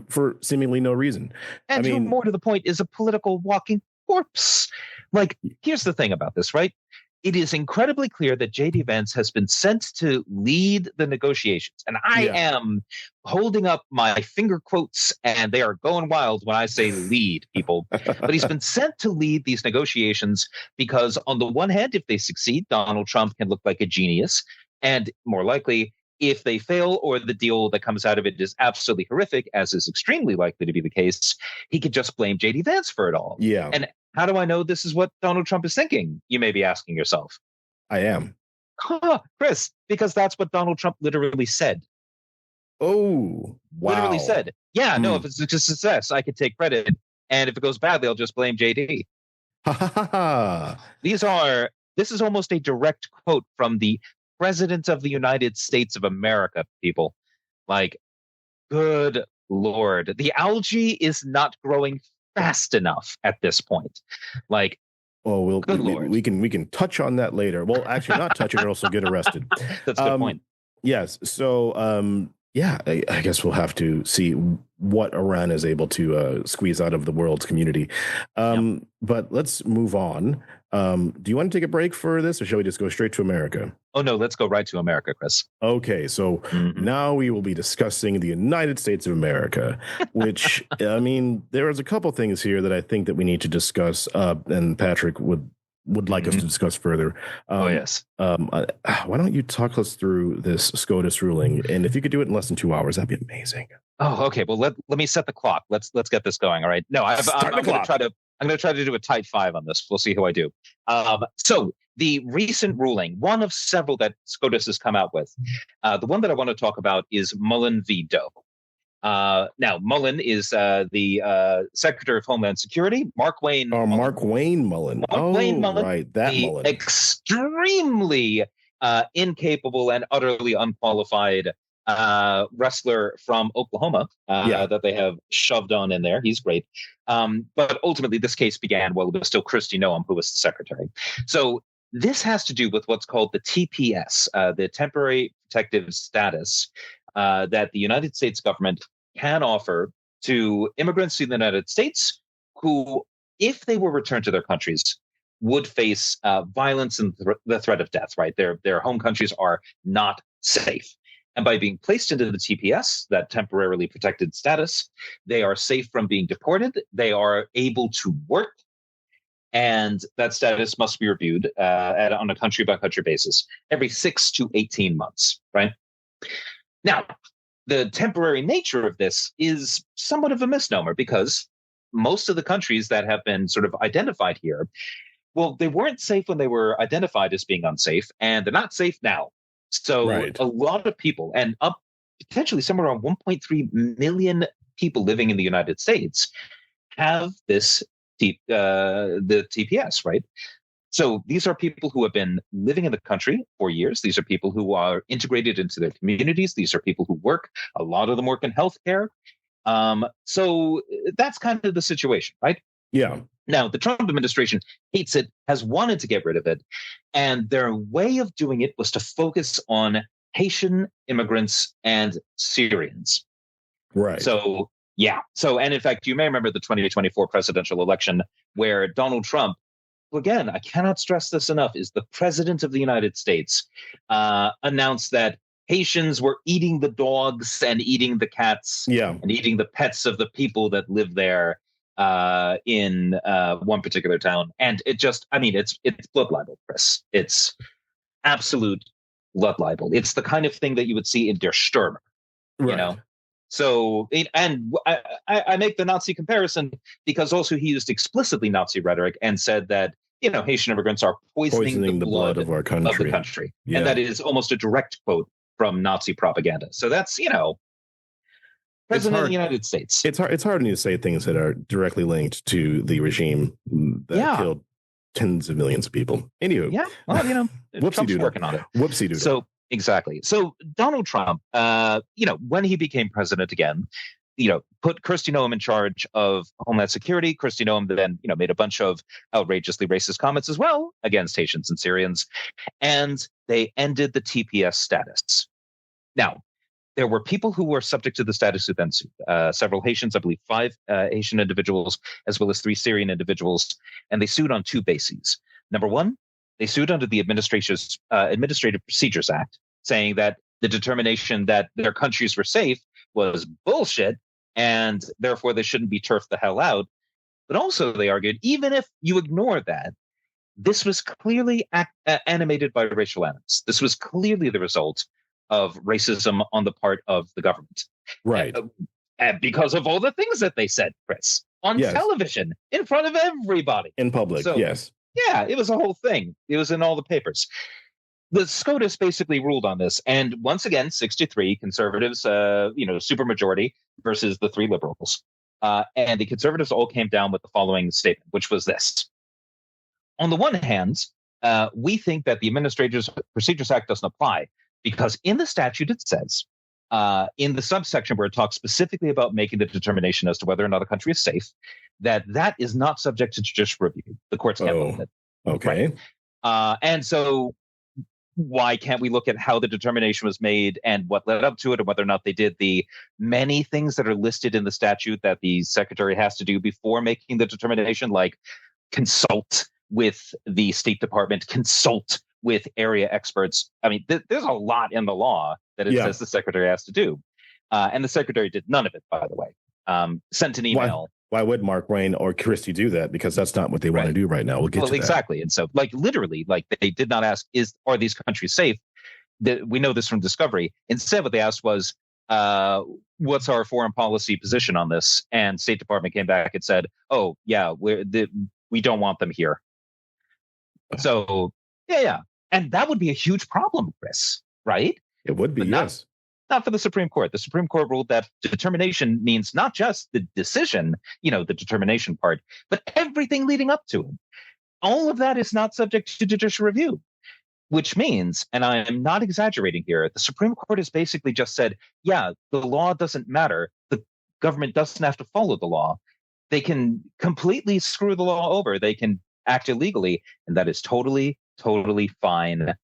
for seemingly no reason? And who, more to the point, is a political walking corpse. Like, here's the thing about this, right? It is incredibly clear that J.D. Vance has been sent to lead the negotiations. And I am holding up my finger quotes, and they are going wild when I say lead, people. But he's been sent to lead these negotiations because, on the one hand, if they succeed, Donald Trump can look like a genius. And more likely, if they fail or the deal that comes out of it is absolutely horrific, as is extremely likely to be the case, he could just blame J.D. Vance for it all. Yeah. And how do I know this is what Donald Trump is thinking? You may be asking yourself. I am. Chris, because that's what Donald Trump literally said. Oh, wow. Literally said. Yeah, no, if it's a success, I could take credit. And if it goes badly, I'll just blame JD. This is almost a direct quote from the President of the United States of America, people. Like, good Lord. The algae is not growing fast enough at this point. Like, we can touch on that later. Well, actually, not touch it or else we'll get arrested. That's a good point. Yes. So, I guess we'll have to see what Iran is able to squeeze out of the world's community. But let's move on. Do you want to take a break for this, or shall we just go straight to America? Oh, no, let's go right to America, Chris. Okay, so now we will be discussing the United States of America, which, there is a couple things here that I think that we need to discuss, and Patrick would like us to discuss further. Yes. Why don't you talk us through this SCOTUS ruling? And if you could do it in less than 2 hours, that'd be amazing. Oh, okay. Well, let me set the clock. Let's get this going. All right. No, I'm going to try to do a tight 5 on this. We'll see how I do. So the recent ruling, one of several that SCOTUS has come out with, the one that I want to talk about is Mullin v. Doe. Now, Mullin is the Secretary of Homeland Security, Mark Wayne. Oh, Mullin. Mark Wayne Mullin. Wayne Mullin, right, that the Mullin. Extremely incapable and utterly unqualified wrestler from Oklahoma that they have shoved on in there. He's great. But ultimately, this case began while it was still Kristi Noem who was the secretary. So this has to do with what's called the TPS, the Temporary Protective Status, that the United States government can offer to immigrants to the United States who, if they were returned to their countries, would face violence and the threat of death, right? Their home countries are not safe. And by being placed into the TPS, that temporarily protected status, they are safe from being deported. They are able to work. And that status must be reviewed on a country-by-country basis every 6 to 18 months, right? Now, the temporary nature of this is somewhat of a misnomer because most of the countries that have been sort of identified here, well, they weren't safe when they were identified as being unsafe, and they're not safe now. So a lot of people, and up potentially somewhere around 1.3 million people living in the United States, have this the TPS, right? So these are people who have been living in the country for years. These are people who are integrated into their communities. These are people who work. A lot of them work in healthcare. So that's kind of the situation, right? Yeah. Now, the Trump administration hates it, has wanted to get rid of it, and their way of doing it was to focus on Haitian immigrants and Syrians. Right. So, yeah. So, and in fact, you may remember the 2024 presidential election where Donald Trump, again, I cannot stress this enough, is the president of the United States, announced that Haitians were eating the dogs and eating the cats and eating the pets of the people that live there in one particular town. And it just, I mean, it's blood libel, Chris. It's absolute blood libel. It's the kind of thing that you would see in Der Stürmer, you know? So, I make the Nazi comparison because also he used explicitly Nazi rhetoric and said that, you know, Haitian immigrants are poisoning the blood of our country. Of the country. Yeah. And that is almost a direct quote from Nazi propaganda. So that's, you know, President of the United States. It's hard to say things that are directly linked to the regime that killed tens of millions of people. Anywho. Yeah. Well, you know, Trump's working on it. Whoopsie doodle. So exactly. So Donald Trump, you know, when he became president again, you know, put Kristi Noem in charge of Homeland Security. Kristi Noem then, you know, made a bunch of outrageously racist comments as well against Haitians and Syrians, and they ended the TPS status. Now, there were people who were subject to the status who then sued. Several Haitians, I believe 5 Haitian individuals, as well as 3 Syrian individuals, and they sued on 2 bases. Number one, they sued under the Administrative Procedures Act, saying that the determination that their countries were safe was bullshit, and therefore they shouldn't be turfed the hell out. But also, they argued, even if you ignore that, this was clearly animated by racial animus. This was clearly the result of racism on the part of the government. Right. Because of all the things that they said, Chris, on television, in front of everybody. In public, so, yes. Yeah, it was a whole thing. It was in all the papers. The SCOTUS basically ruled on this. And once again, 63 conservatives, you know, supermajority versus the 3 liberals. And the conservatives all came down with the following statement, which was this. On the one hand, we think that the Administrative Procedures Act doesn't apply because in the statute it says, in the subsection where it talks specifically about making the determination as to whether or not a country is safe, that is not subject to judicial review. The courts can't look at it. Okay. Right? And so why can't we look at how the determination was made and what led up to it, and whether or not they did the many things that are listed in the statute that the secretary has to do before making the determination, like consult with the State Department, consult with area experts. I mean, there's a lot in the law that it says the secretary has to do. And the secretary did none of it, by the way. Sent an email. Why would Mark Wayne or Christie do that? Because that's not what they want to do right now. We'll get to that. Exactly. And so, like, literally, like, they did not ask, are these countries safe? We know this from Discovery. Instead, what they asked was, what's our foreign policy position on this? And State Department came back and said, oh, yeah, we don't want them here. So, yeah. And that would be a huge problem, Chris, right? It would be, yes. Not for the Supreme Court. The Supreme Court ruled that determination means not just the decision, you know, the determination part, but everything leading up to it. All of that is not subject to judicial review, which means, and I am not exaggerating here, the Supreme Court has basically just said, yeah, the law doesn't matter. The government doesn't have to follow the law. They can completely screw the law over. They can act illegally, and that is totally, totally fine.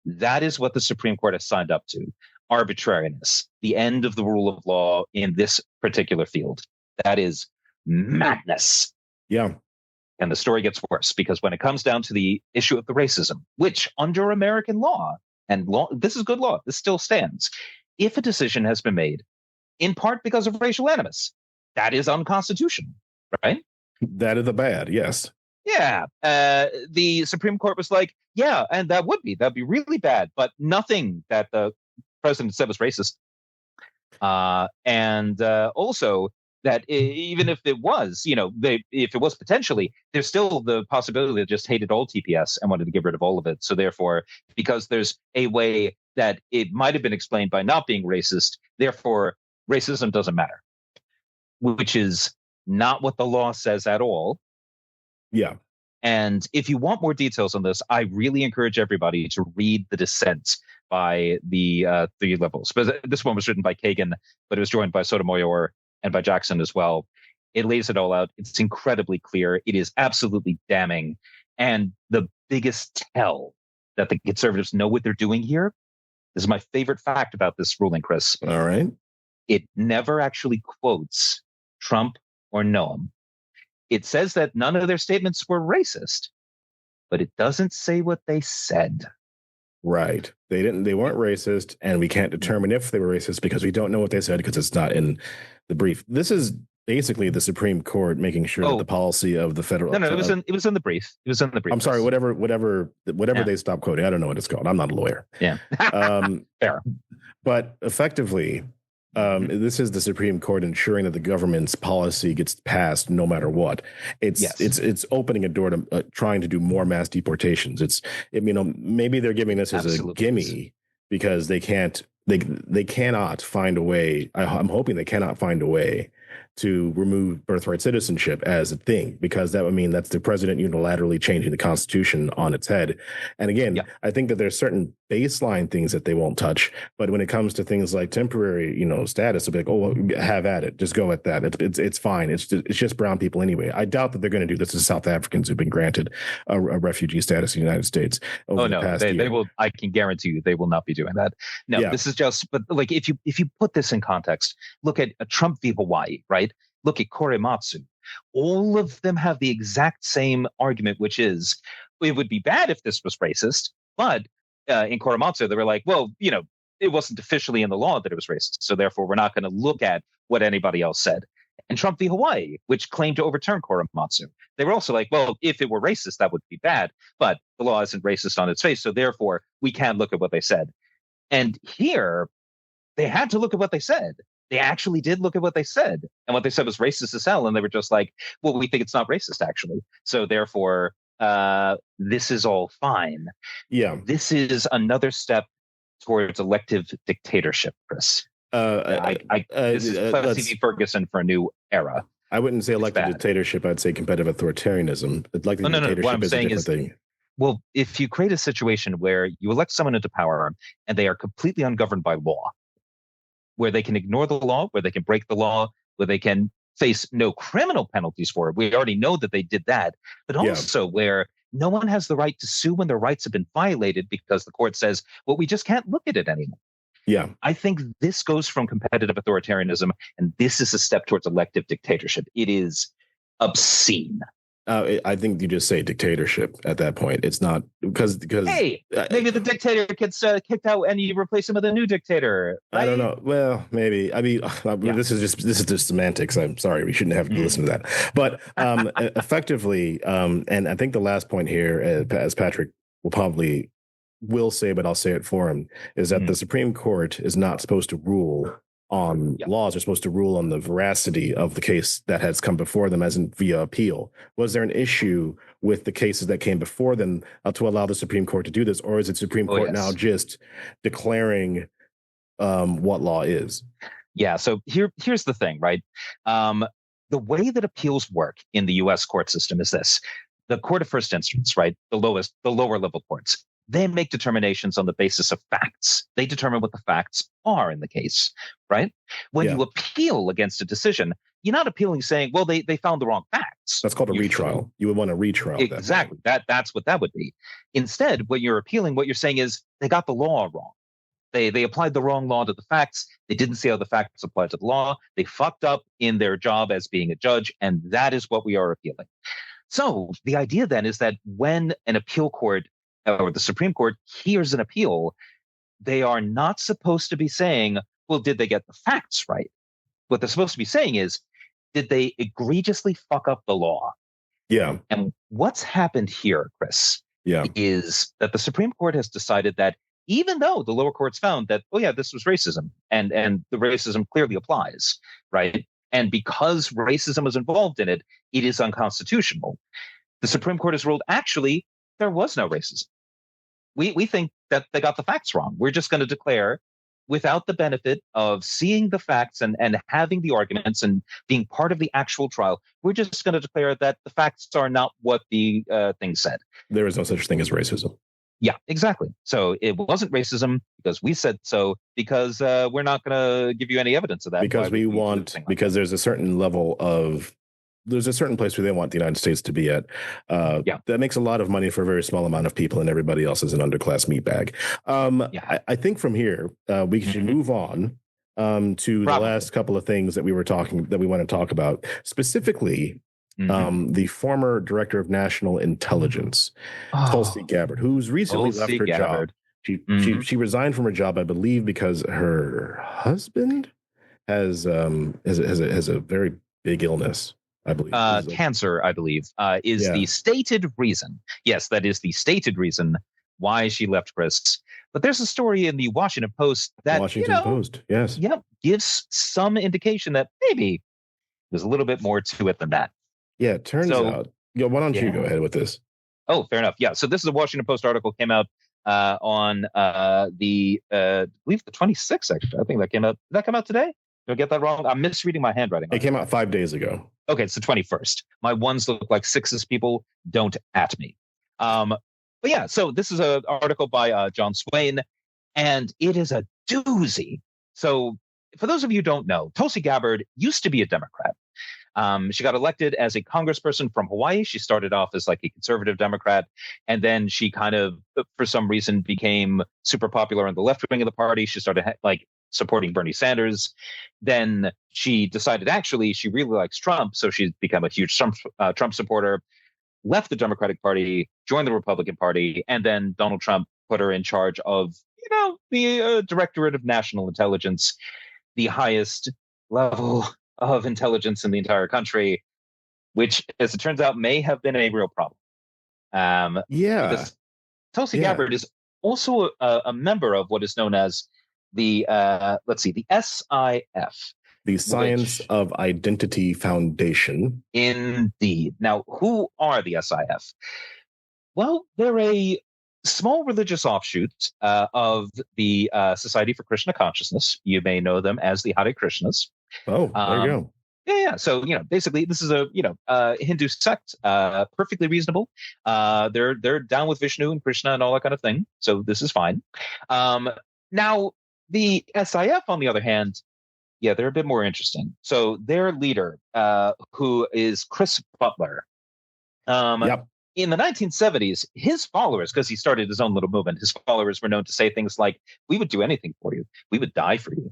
That is what the Supreme Court has signed up to. Arbitrariness, the end of the rule of law in this particular field. That is madness. Yeah. And the story gets worse because when it comes down to the issue of the racism, which under American law, and this is good law, this still stands. If a decision has been made, in part because of racial animus, that is unconstitutional, right? That is the bad, yes. Yeah. The Supreme Court was like, yeah, and that'd be really bad, but nothing that the president said was racist. And also that even if it was, you know, if it was potentially, there's still the possibility they just hated all TPS and wanted to get rid of all of it. So therefore, because there's a way that it might have been explained by not being racist, therefore racism doesn't matter, which is not what the law says at all. Yeah. And if you want more details on this, I really encourage everybody to read the dissent by the 3 liberals. But this one was written by Kagan, but it was joined by Sotomayor and by Jackson as well. It lays it all out. It's incredibly clear. It is absolutely damning. And the biggest tell that the conservatives know what they're doing here, this is my favorite fact about this ruling, Chris. All right. It never actually quotes Trump or Noam. It says that none of their statements were racist, but it doesn't say what they said. Right. They weren't racist, and we can't determine if they were racist because we don't know what they said because it's not in the brief. This is basically the Supreme Court making sure that the policy of the federal. No, it was in the brief. It was in the brief. I'm sorry, whatever they stop quoting. I don't know what it's called. I'm not a lawyer. Yeah. Fair. But effectively, this is the Supreme Court ensuring that the government's policy gets passed no matter what. It's opening a door to trying to do more mass deportations. Maybe they're giving this as a gimme because they cannot find a way. I'm hoping they cannot find a way to remove birthright citizenship as a thing, because that would mean that's the president unilaterally changing the Constitution on its head. And again, I think that there's certain baseline things that they won't touch, but when it comes to things like temporary, status, they'll be like, oh, well, have at it, just go at that. It's fine. It's just brown people anyway. I doubt that they're going to do this to South Africans who've been granted a refugee status in the United States. They will. I can guarantee you, they will not be doing that. No, this is just. But like, if you put this in context, look at Trump v. Hawaii, right? Look at Korematsu. All of them have the exact same argument, which is it would be bad if this was racist. But in Korematsu, they were like, well, it wasn't officially in the law that it was racist. So therefore, we're not going to look at what anybody else said. And Trump v. Hawaii, which claimed to overturn Korematsu, they were also like, well, if it were racist, that would be bad. But the law isn't racist on its face. So therefore, we can look at what they said. And here, they had to look at what they said. They actually did look at what they said. And what they said was racist as hell. And they were just like, well, we think it's not racist, actually. So therefore, this is all fine. Yeah. This is another step towards elective dictatorship, Chris. This is Plessy v. Ferguson for a new era. I wouldn't say elective dictatorship. I'd say competitive authoritarianism. Elective dictatorship what I'm is a different thing. Well, if you create a situation where you elect someone into power and they are completely ungoverned by law, where they can ignore the law, where they can break the law, where they can face no criminal penalties for it. We already know that they did that, but also where no one has the right to sue when their rights have been violated because the court says, well, we just can't look at it anymore. Yeah. I think this goes from competitive authoritarianism, and this is a step towards elective dictatorship. It is obscene. I think you just say dictatorship at that point. It's not because hey, maybe the dictator gets kicked out and you replace him with a new dictator. Right? I don't know. Well, maybe. I mean, this is just semantics. I'm sorry, we shouldn't have to listen to that. But effectively, and I think the last point here, as Patrick will say, but I'll say it for him, is that the Supreme Court is not supposed to rule on laws. Are supposed to rule on the veracity of the case that has come before them as in via appeal. Was there an issue with the cases that came before them to allow the Supreme Court to do this? Or is it Supreme Court now just declaring what law is? Yeah. So here's the thing, right? The way that appeals work in the U.S. court system is this. The court of first instance, right? The lower level courts. They make determinations on the basis of facts. They determine what the facts are in the case, right? When you appeal against a decision, you're not appealing saying, well, they found the wrong facts. That's called a retrial. You would want a retrial. Exactly. That's what that would be. Instead, when you're appealing, what you're saying is they got the law wrong. They applied the wrong law to the facts. They didn't see how the facts applied to the law. They fucked up in their job as being a judge, and that is what we are appealing. So the idea then is that when an appeal court or the Supreme Court hears an appeal, they are not supposed to be saying, well, did they get the facts right? What they're supposed to be saying is, did they egregiously fuck up the law? Yeah. And what's happened here, Chris, is that the Supreme Court has decided that even though the lower courts found that, oh yeah, this was racism and the racism clearly applies, right? And because racism was involved in it, it is unconstitutional. The Supreme Court has ruled, actually, there was no racism. We think that they got the facts wrong. We're just going to declare, without the benefit of seeing the facts and having the arguments and being part of the actual trial, we're just going to declare that the facts are not what the thing said. There is no such thing as racism. Yeah, exactly. So it wasn't racism because we said so, because we're not going to give you any evidence of that. Because there's a certain level of, there's a certain place where they want the United States to be at. That makes a lot of money for a very small amount of people, and everybody else is an underclass meatbag. I think from here, we should move on to the last couple of things that we want to talk about. Specifically, the former director of national intelligence, Tulsi Gabbard, who's recently left her job. She resigned from her job, I believe, because her husband has a very big illness, I believe. Cancer, I believe, is the stated reason. Yes, that is the stated reason why she left, Chris. But there's a story in the Washington Post that gives some indication that maybe there's a little bit more to it than that. Yeah, it turns out. Why don't you go ahead with this? Oh, fair enough. Yeah, so this is a Washington Post article, came out on I believe the 26th. Actually, I think that came out. Did that come out today? Did I get that wrong? I'm misreading my handwriting. It came out 5 days ago. Okay, it's the 21st. My ones look like sixes. People, don't at me. But yeah, so this is an article by John Swain, and it is a doozy. So for those of you who don't know, Tulsi Gabbard used to be a Democrat. She got elected as a congressperson from Hawaii. She started off as like a conservative Democrat, and then she kind of, for some reason, became super popular on the left wing of the party. She started supporting Bernie Sanders. Then she decided actually she really likes Trump, so she's become a huge Trump supporter. Left the Democratic Party, joined the Republican Party, and then Donald Trump put her in charge of, the Directorate of National Intelligence, the highest level of intelligence in the entire country, which, as it turns out, may have been a real problem. Because Tulsi Gabbard is also a member of what is known as the the SIF, the Science of Identity Foundation. Indeed. Now, who are the SIF? Well, they're a small religious offshoot of the Society for Krishna Consciousness. You may know them as the Hare Krishnas. Oh, there you go. Yeah. So, basically this is a, Hindu sect, perfectly reasonable. They're down with Vishnu and Krishna and all that kind of thing. So this is fine. Now, the SIF, on the other hand, they're a bit more interesting. So their leader, who is Chris Butler, in the 1970s, his followers, because he started his own little movement, his followers were known to say things like, "We would do anything for you. We would die for you."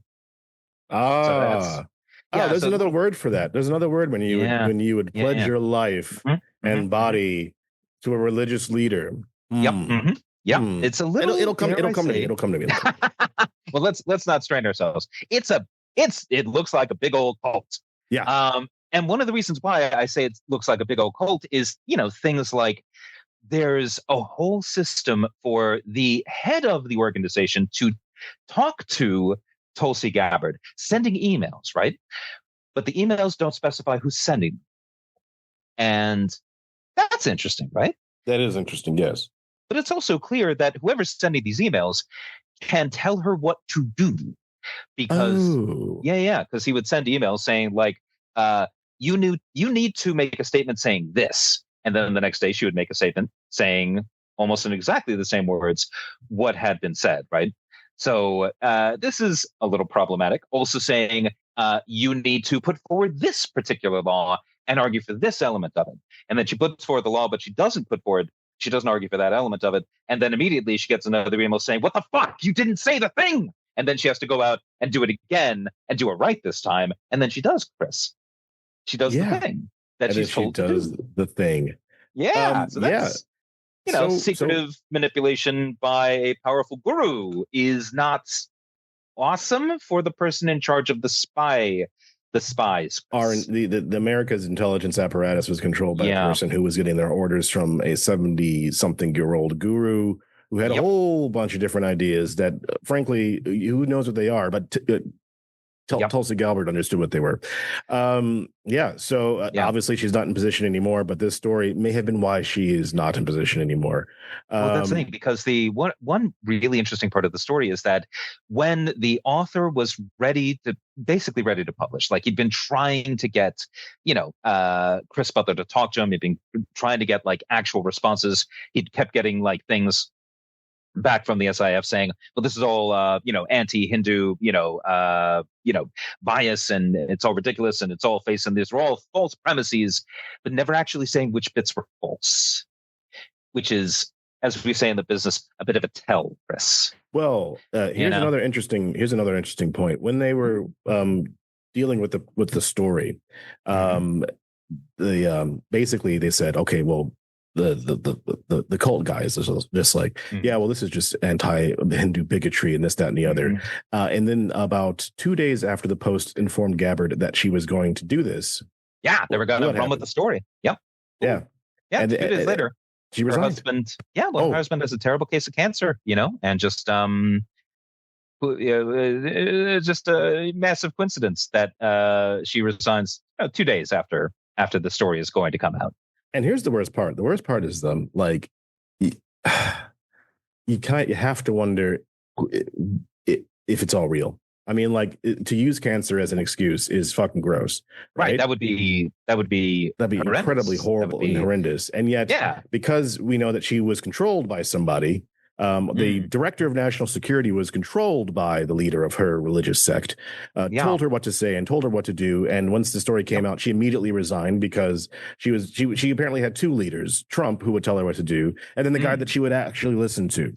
There's another word for that. There's another word when you would pledge your life and body to a religious leader. It's a little. It'll come to me. Well, let's not strain ourselves. It looks like a big old cult. Yeah. And one of the reasons why I say it looks like a big old cult is, things like there's a whole system for the head of the organization to talk to Tulsi Gabbard, sending emails, right? But the emails don't specify who's sending them. And that's interesting, right? That is interesting, yes. But it's also clear that whoever's sending these emails can tell her what to do. Because, because he would send emails saying like, you need to make a statement saying this. And then the next day she would make a statement saying, almost in exactly the same words, what had been said, right? So this is a little problematic. Also saying, you need to put forward this particular law and argue for this element of it. And then she puts forward the law, but she doesn't argue for that element of it. And then immediately she gets another email saying, "What the fuck? You didn't say the thing." And then she has to go out and do it again and do it right this time. And then she does, Chris. She does the thing that she's told to do. She does the thing. Yeah. So that's, secretive manipulation by a powerful guru is not awesome for the person in charge of the spies. The America's intelligence apparatus was controlled by a person who was getting their orders from a 70-something-year-old guru who had a whole bunch of different ideas that, frankly, who knows what they are, but Tulsi Gabbard understood what they were. Obviously she's not in position anymore, but this story may have been why she is not in position anymore. Well, that's the thing, because the one really interesting part of the story is that when the author was ready to publish, like he'd been trying to get, Chris Butler to talk to him, he'd been trying to get like actual responses. He kept getting like things back from the SIF saying, well, this is all, anti-Hindu, bias, and it's all ridiculous, and it's all facing these are all false premises, but never actually saying which bits were false, which is, as we say in the business, a bit of a tell, Chris. Well, here's another interesting point. When they were dealing with the story, basically they said, okay, well, the cult guys is just like, yeah, well, this is just anti-Hindu bigotry and this, that, and the other. And then about 2 days after the Post informed Gabbard that she was going to do this, they were going to run with the story. Yeah. And 2 days later, she resigned. Her husband, her husband has a terrible case of cancer, and just it's just a massive coincidence that she resigns 2 days after the story is going to come out. And here's the worst part. The worst part is you have to wonder if it's all real. I mean, to use cancer as an excuse is fucking gross, right? That would be incredibly horrible and horrendous. And yet, because we know that she was controlled by somebody, the director of national security was controlled by the leader of her religious sect, told her what to say and told her what to do. And once the story came out, she immediately resigned because she apparently had two leaders, Trump, who would tell her what to do, and then the guy that she would actually listen to.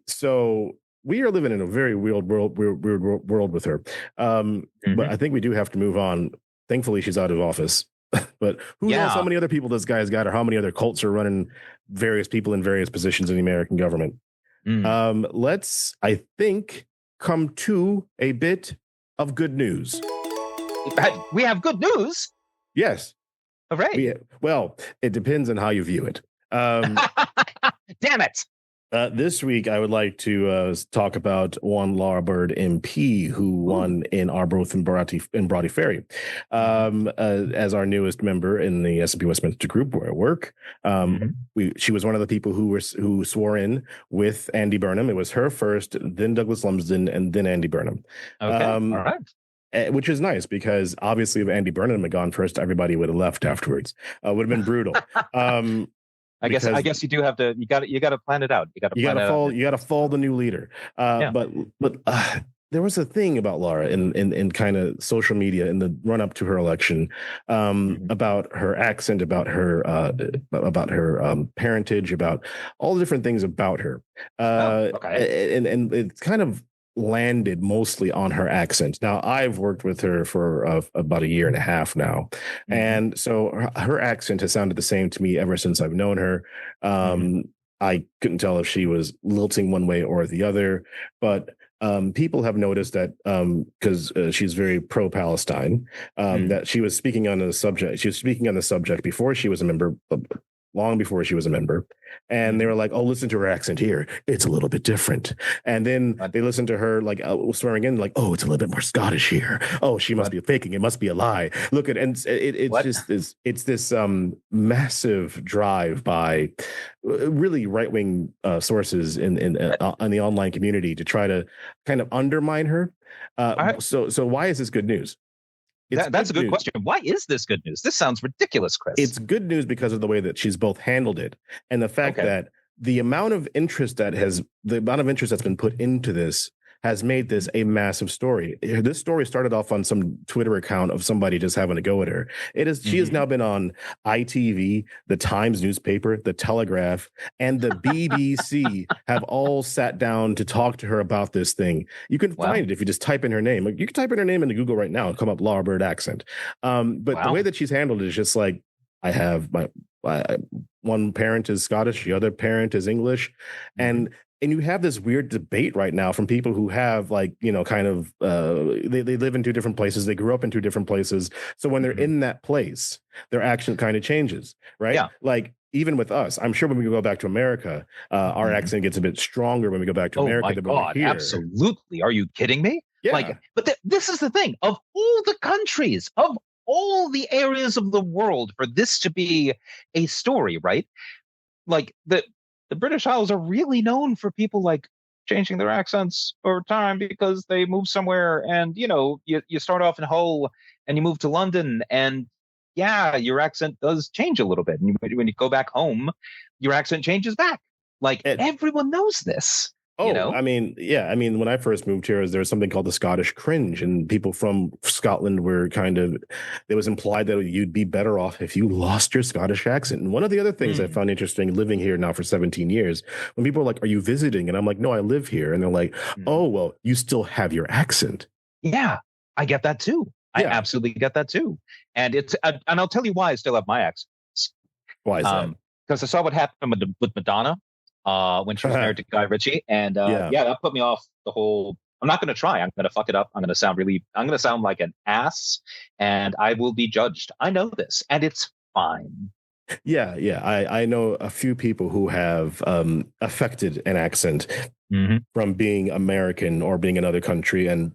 So we are living in a very weird world with her. But I think we do have to move on. Thankfully, she's out of office. But who knows how many other people this guy's got, or how many other cults are running various people in various positions in the American government. Let's, I think, come to a bit of good news. We have good news? Yes. All right. Well, it depends on how you view it. Damn it. This week, I would like to talk about one Laura Bird MP who won in Arbroath and Brodie Ferry as our newest member in the S&P Westminster Group where I work. She was one of the people who swore in with Andy Burnham. It was her first, then Douglas Lumsden, and then Andy Burnham. Okay. All right. Which is nice because obviously if Andy Burnham had gone first, everybody would have left afterwards. Would have been brutal. I guess you do have to. You got to plan it out. You got to follow the new leader. But there was a thing about Laura in kind of social media in the run up to her election about her accent, about her parentage, about all the different things about her. And it's kind of landed mostly on her accent. Now, I've worked with her for about a year and a half now. And so her accent has sounded the same to me ever since I've known her. I couldn't tell if she was lilting one way or the other, but people have noticed that because she's very pro-Palestine, that she was speaking on the subject. She was speaking on the subject before she was a member, long before she was a member. And they were like, oh, listen to her accent here. It's a little bit different. And then they listened to her swearing in like, oh, it's a little bit more Scottish here. Oh, she must be faking. It must be a lie. Look at, and it's this massive drive by really right-wing sources in the online community to try to kind of undermine her. So why is this good news? That's a good question. Why is this good news? This sounds ridiculous, Chris. It's good news because of the way that she's both handled it and the fact that the amount of interest that's been put into this has made this a massive story. This story started off on some Twitter account of somebody just having a go at her. She has now been on ITV, the Times newspaper, the Telegraph, and the BBC have all sat down to talk to her about this thing. You can find it if you just type in her name. You can type in her name into Google right now and come up Laura Bird accent. But the way that she's handled it is just like, I have my one parent is Scottish, the other parent is English, and you have this weird debate right now from people who have they live in two different places. They grew up in two different places. So when they're in that place, their action kind of changes, right? Yeah. Like even with us, I'm sure when we go back to America, our accent gets a bit stronger when we go back to America. Oh my God, absolutely. Are you kidding me? Yeah. But this is the thing. Of all the countries, of all the areas of the world for this to be a story, right? Like the British Isles are really known for people like changing their accents over time because they move somewhere and, you start off in Hull and you move to London and your accent does change a little bit. And when you go back home, your accent changes back. Like everyone knows this. Oh, you know? I mean, yeah. I mean, when I first moved here, there was something called the Scottish cringe, and people from Scotland were it was implied that you'd be better off if you lost your Scottish accent. And one of the other things I found interesting living here now for 17 years, when people are like, "Are you visiting?" And I'm like, "No, I live here." And they're like, "Oh, well, you still have your accent." Yeah, I get that too. I absolutely get that too. And and I'll tell you why I still have my accent. Why is that? Because I saw what happened with Madonna when she was married to Guy Ritchie, and that put me off the whole. I'm not going to try. I'm going to fuck it up. I'm going to sound like an ass, and I will be judged. I know this, and it's fine. Yeah. I know a few people who have affected an accent from being American or being another country, and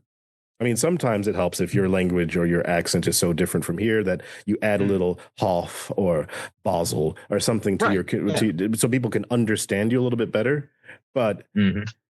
I mean, sometimes it helps if your language or your accent is so different from here that you add a little Hoff or Basel or something to so people can understand you a little bit better. But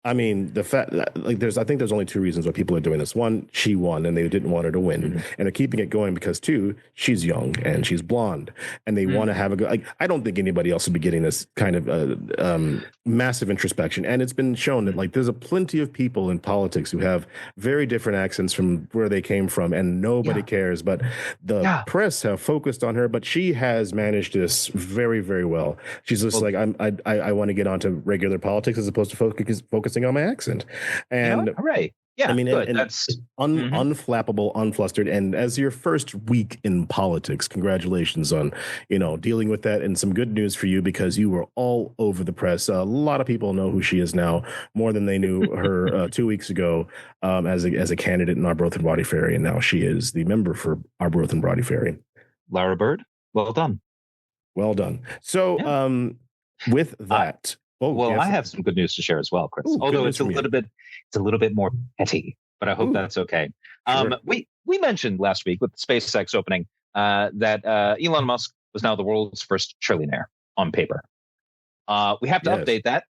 I mean, the fact that I think there's only two reasons why people are doing this. One, she won and they didn't want her to win. And they're keeping it going because two, she's young and she's blonde and they want to have a good, I don't think anybody else would be getting this kind of massive introspection. And it's been shown that there's a plenty of people in politics who have very different accents from where they came from and nobody cares. But the press have focused on her, but she has managed this very, very well. She's just I want to get onto regular politics as opposed to focusing on my accent. And hooray. Yeah, I mean, and that's unflappable, unflustered. And as your first week in politics, congratulations on, dealing with that. And some good news for you because you were all over the press. A lot of people know who she is now, more than they knew her 2 weeks ago as a candidate in Arbroath and Roddy Ferry. And now she is the member for Arbroath and Roddy Ferry. Lara Bird, well done. Well done. So with that... I have some good news to share as well, Chris. Although it's a little bit more petty, but I hope that's okay. Sure. We mentioned last week with SpaceX opening that Elon Musk was now the world's first trillionaire on paper. We have to update that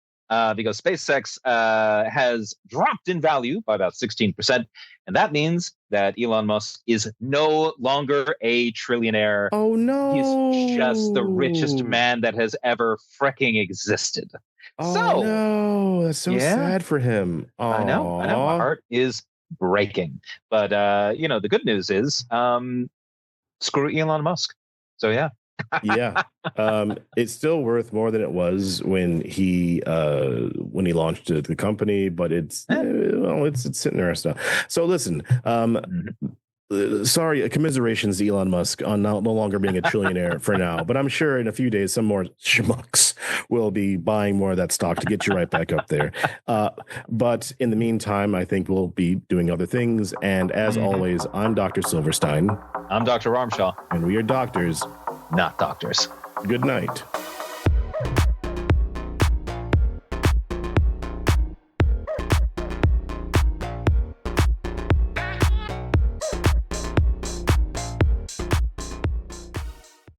because SpaceX has dropped in value by about 16%, and that means that Elon Musk is no longer a trillionaire. Oh no! He's just the richest man that has ever fricking existed. Oh no, that's so sad for him. Aww. I know. My heart is breaking. But the good news is, screw Elon Musk. So yeah. It's still worth more than it was when he launched the company, but it's sitting there and stuff. So listen, sorry, commiserations to Elon Musk on no longer being a trillionaire for now, but I'm sure in a few days some more schmucks will be buying more of that stock to get you right back up there. But in the meantime, I think we'll be doing other things. And as always, I'm Dr. Silverstein. I'm Dr. Ramshaw. And we are doctors, not doctors. Good night.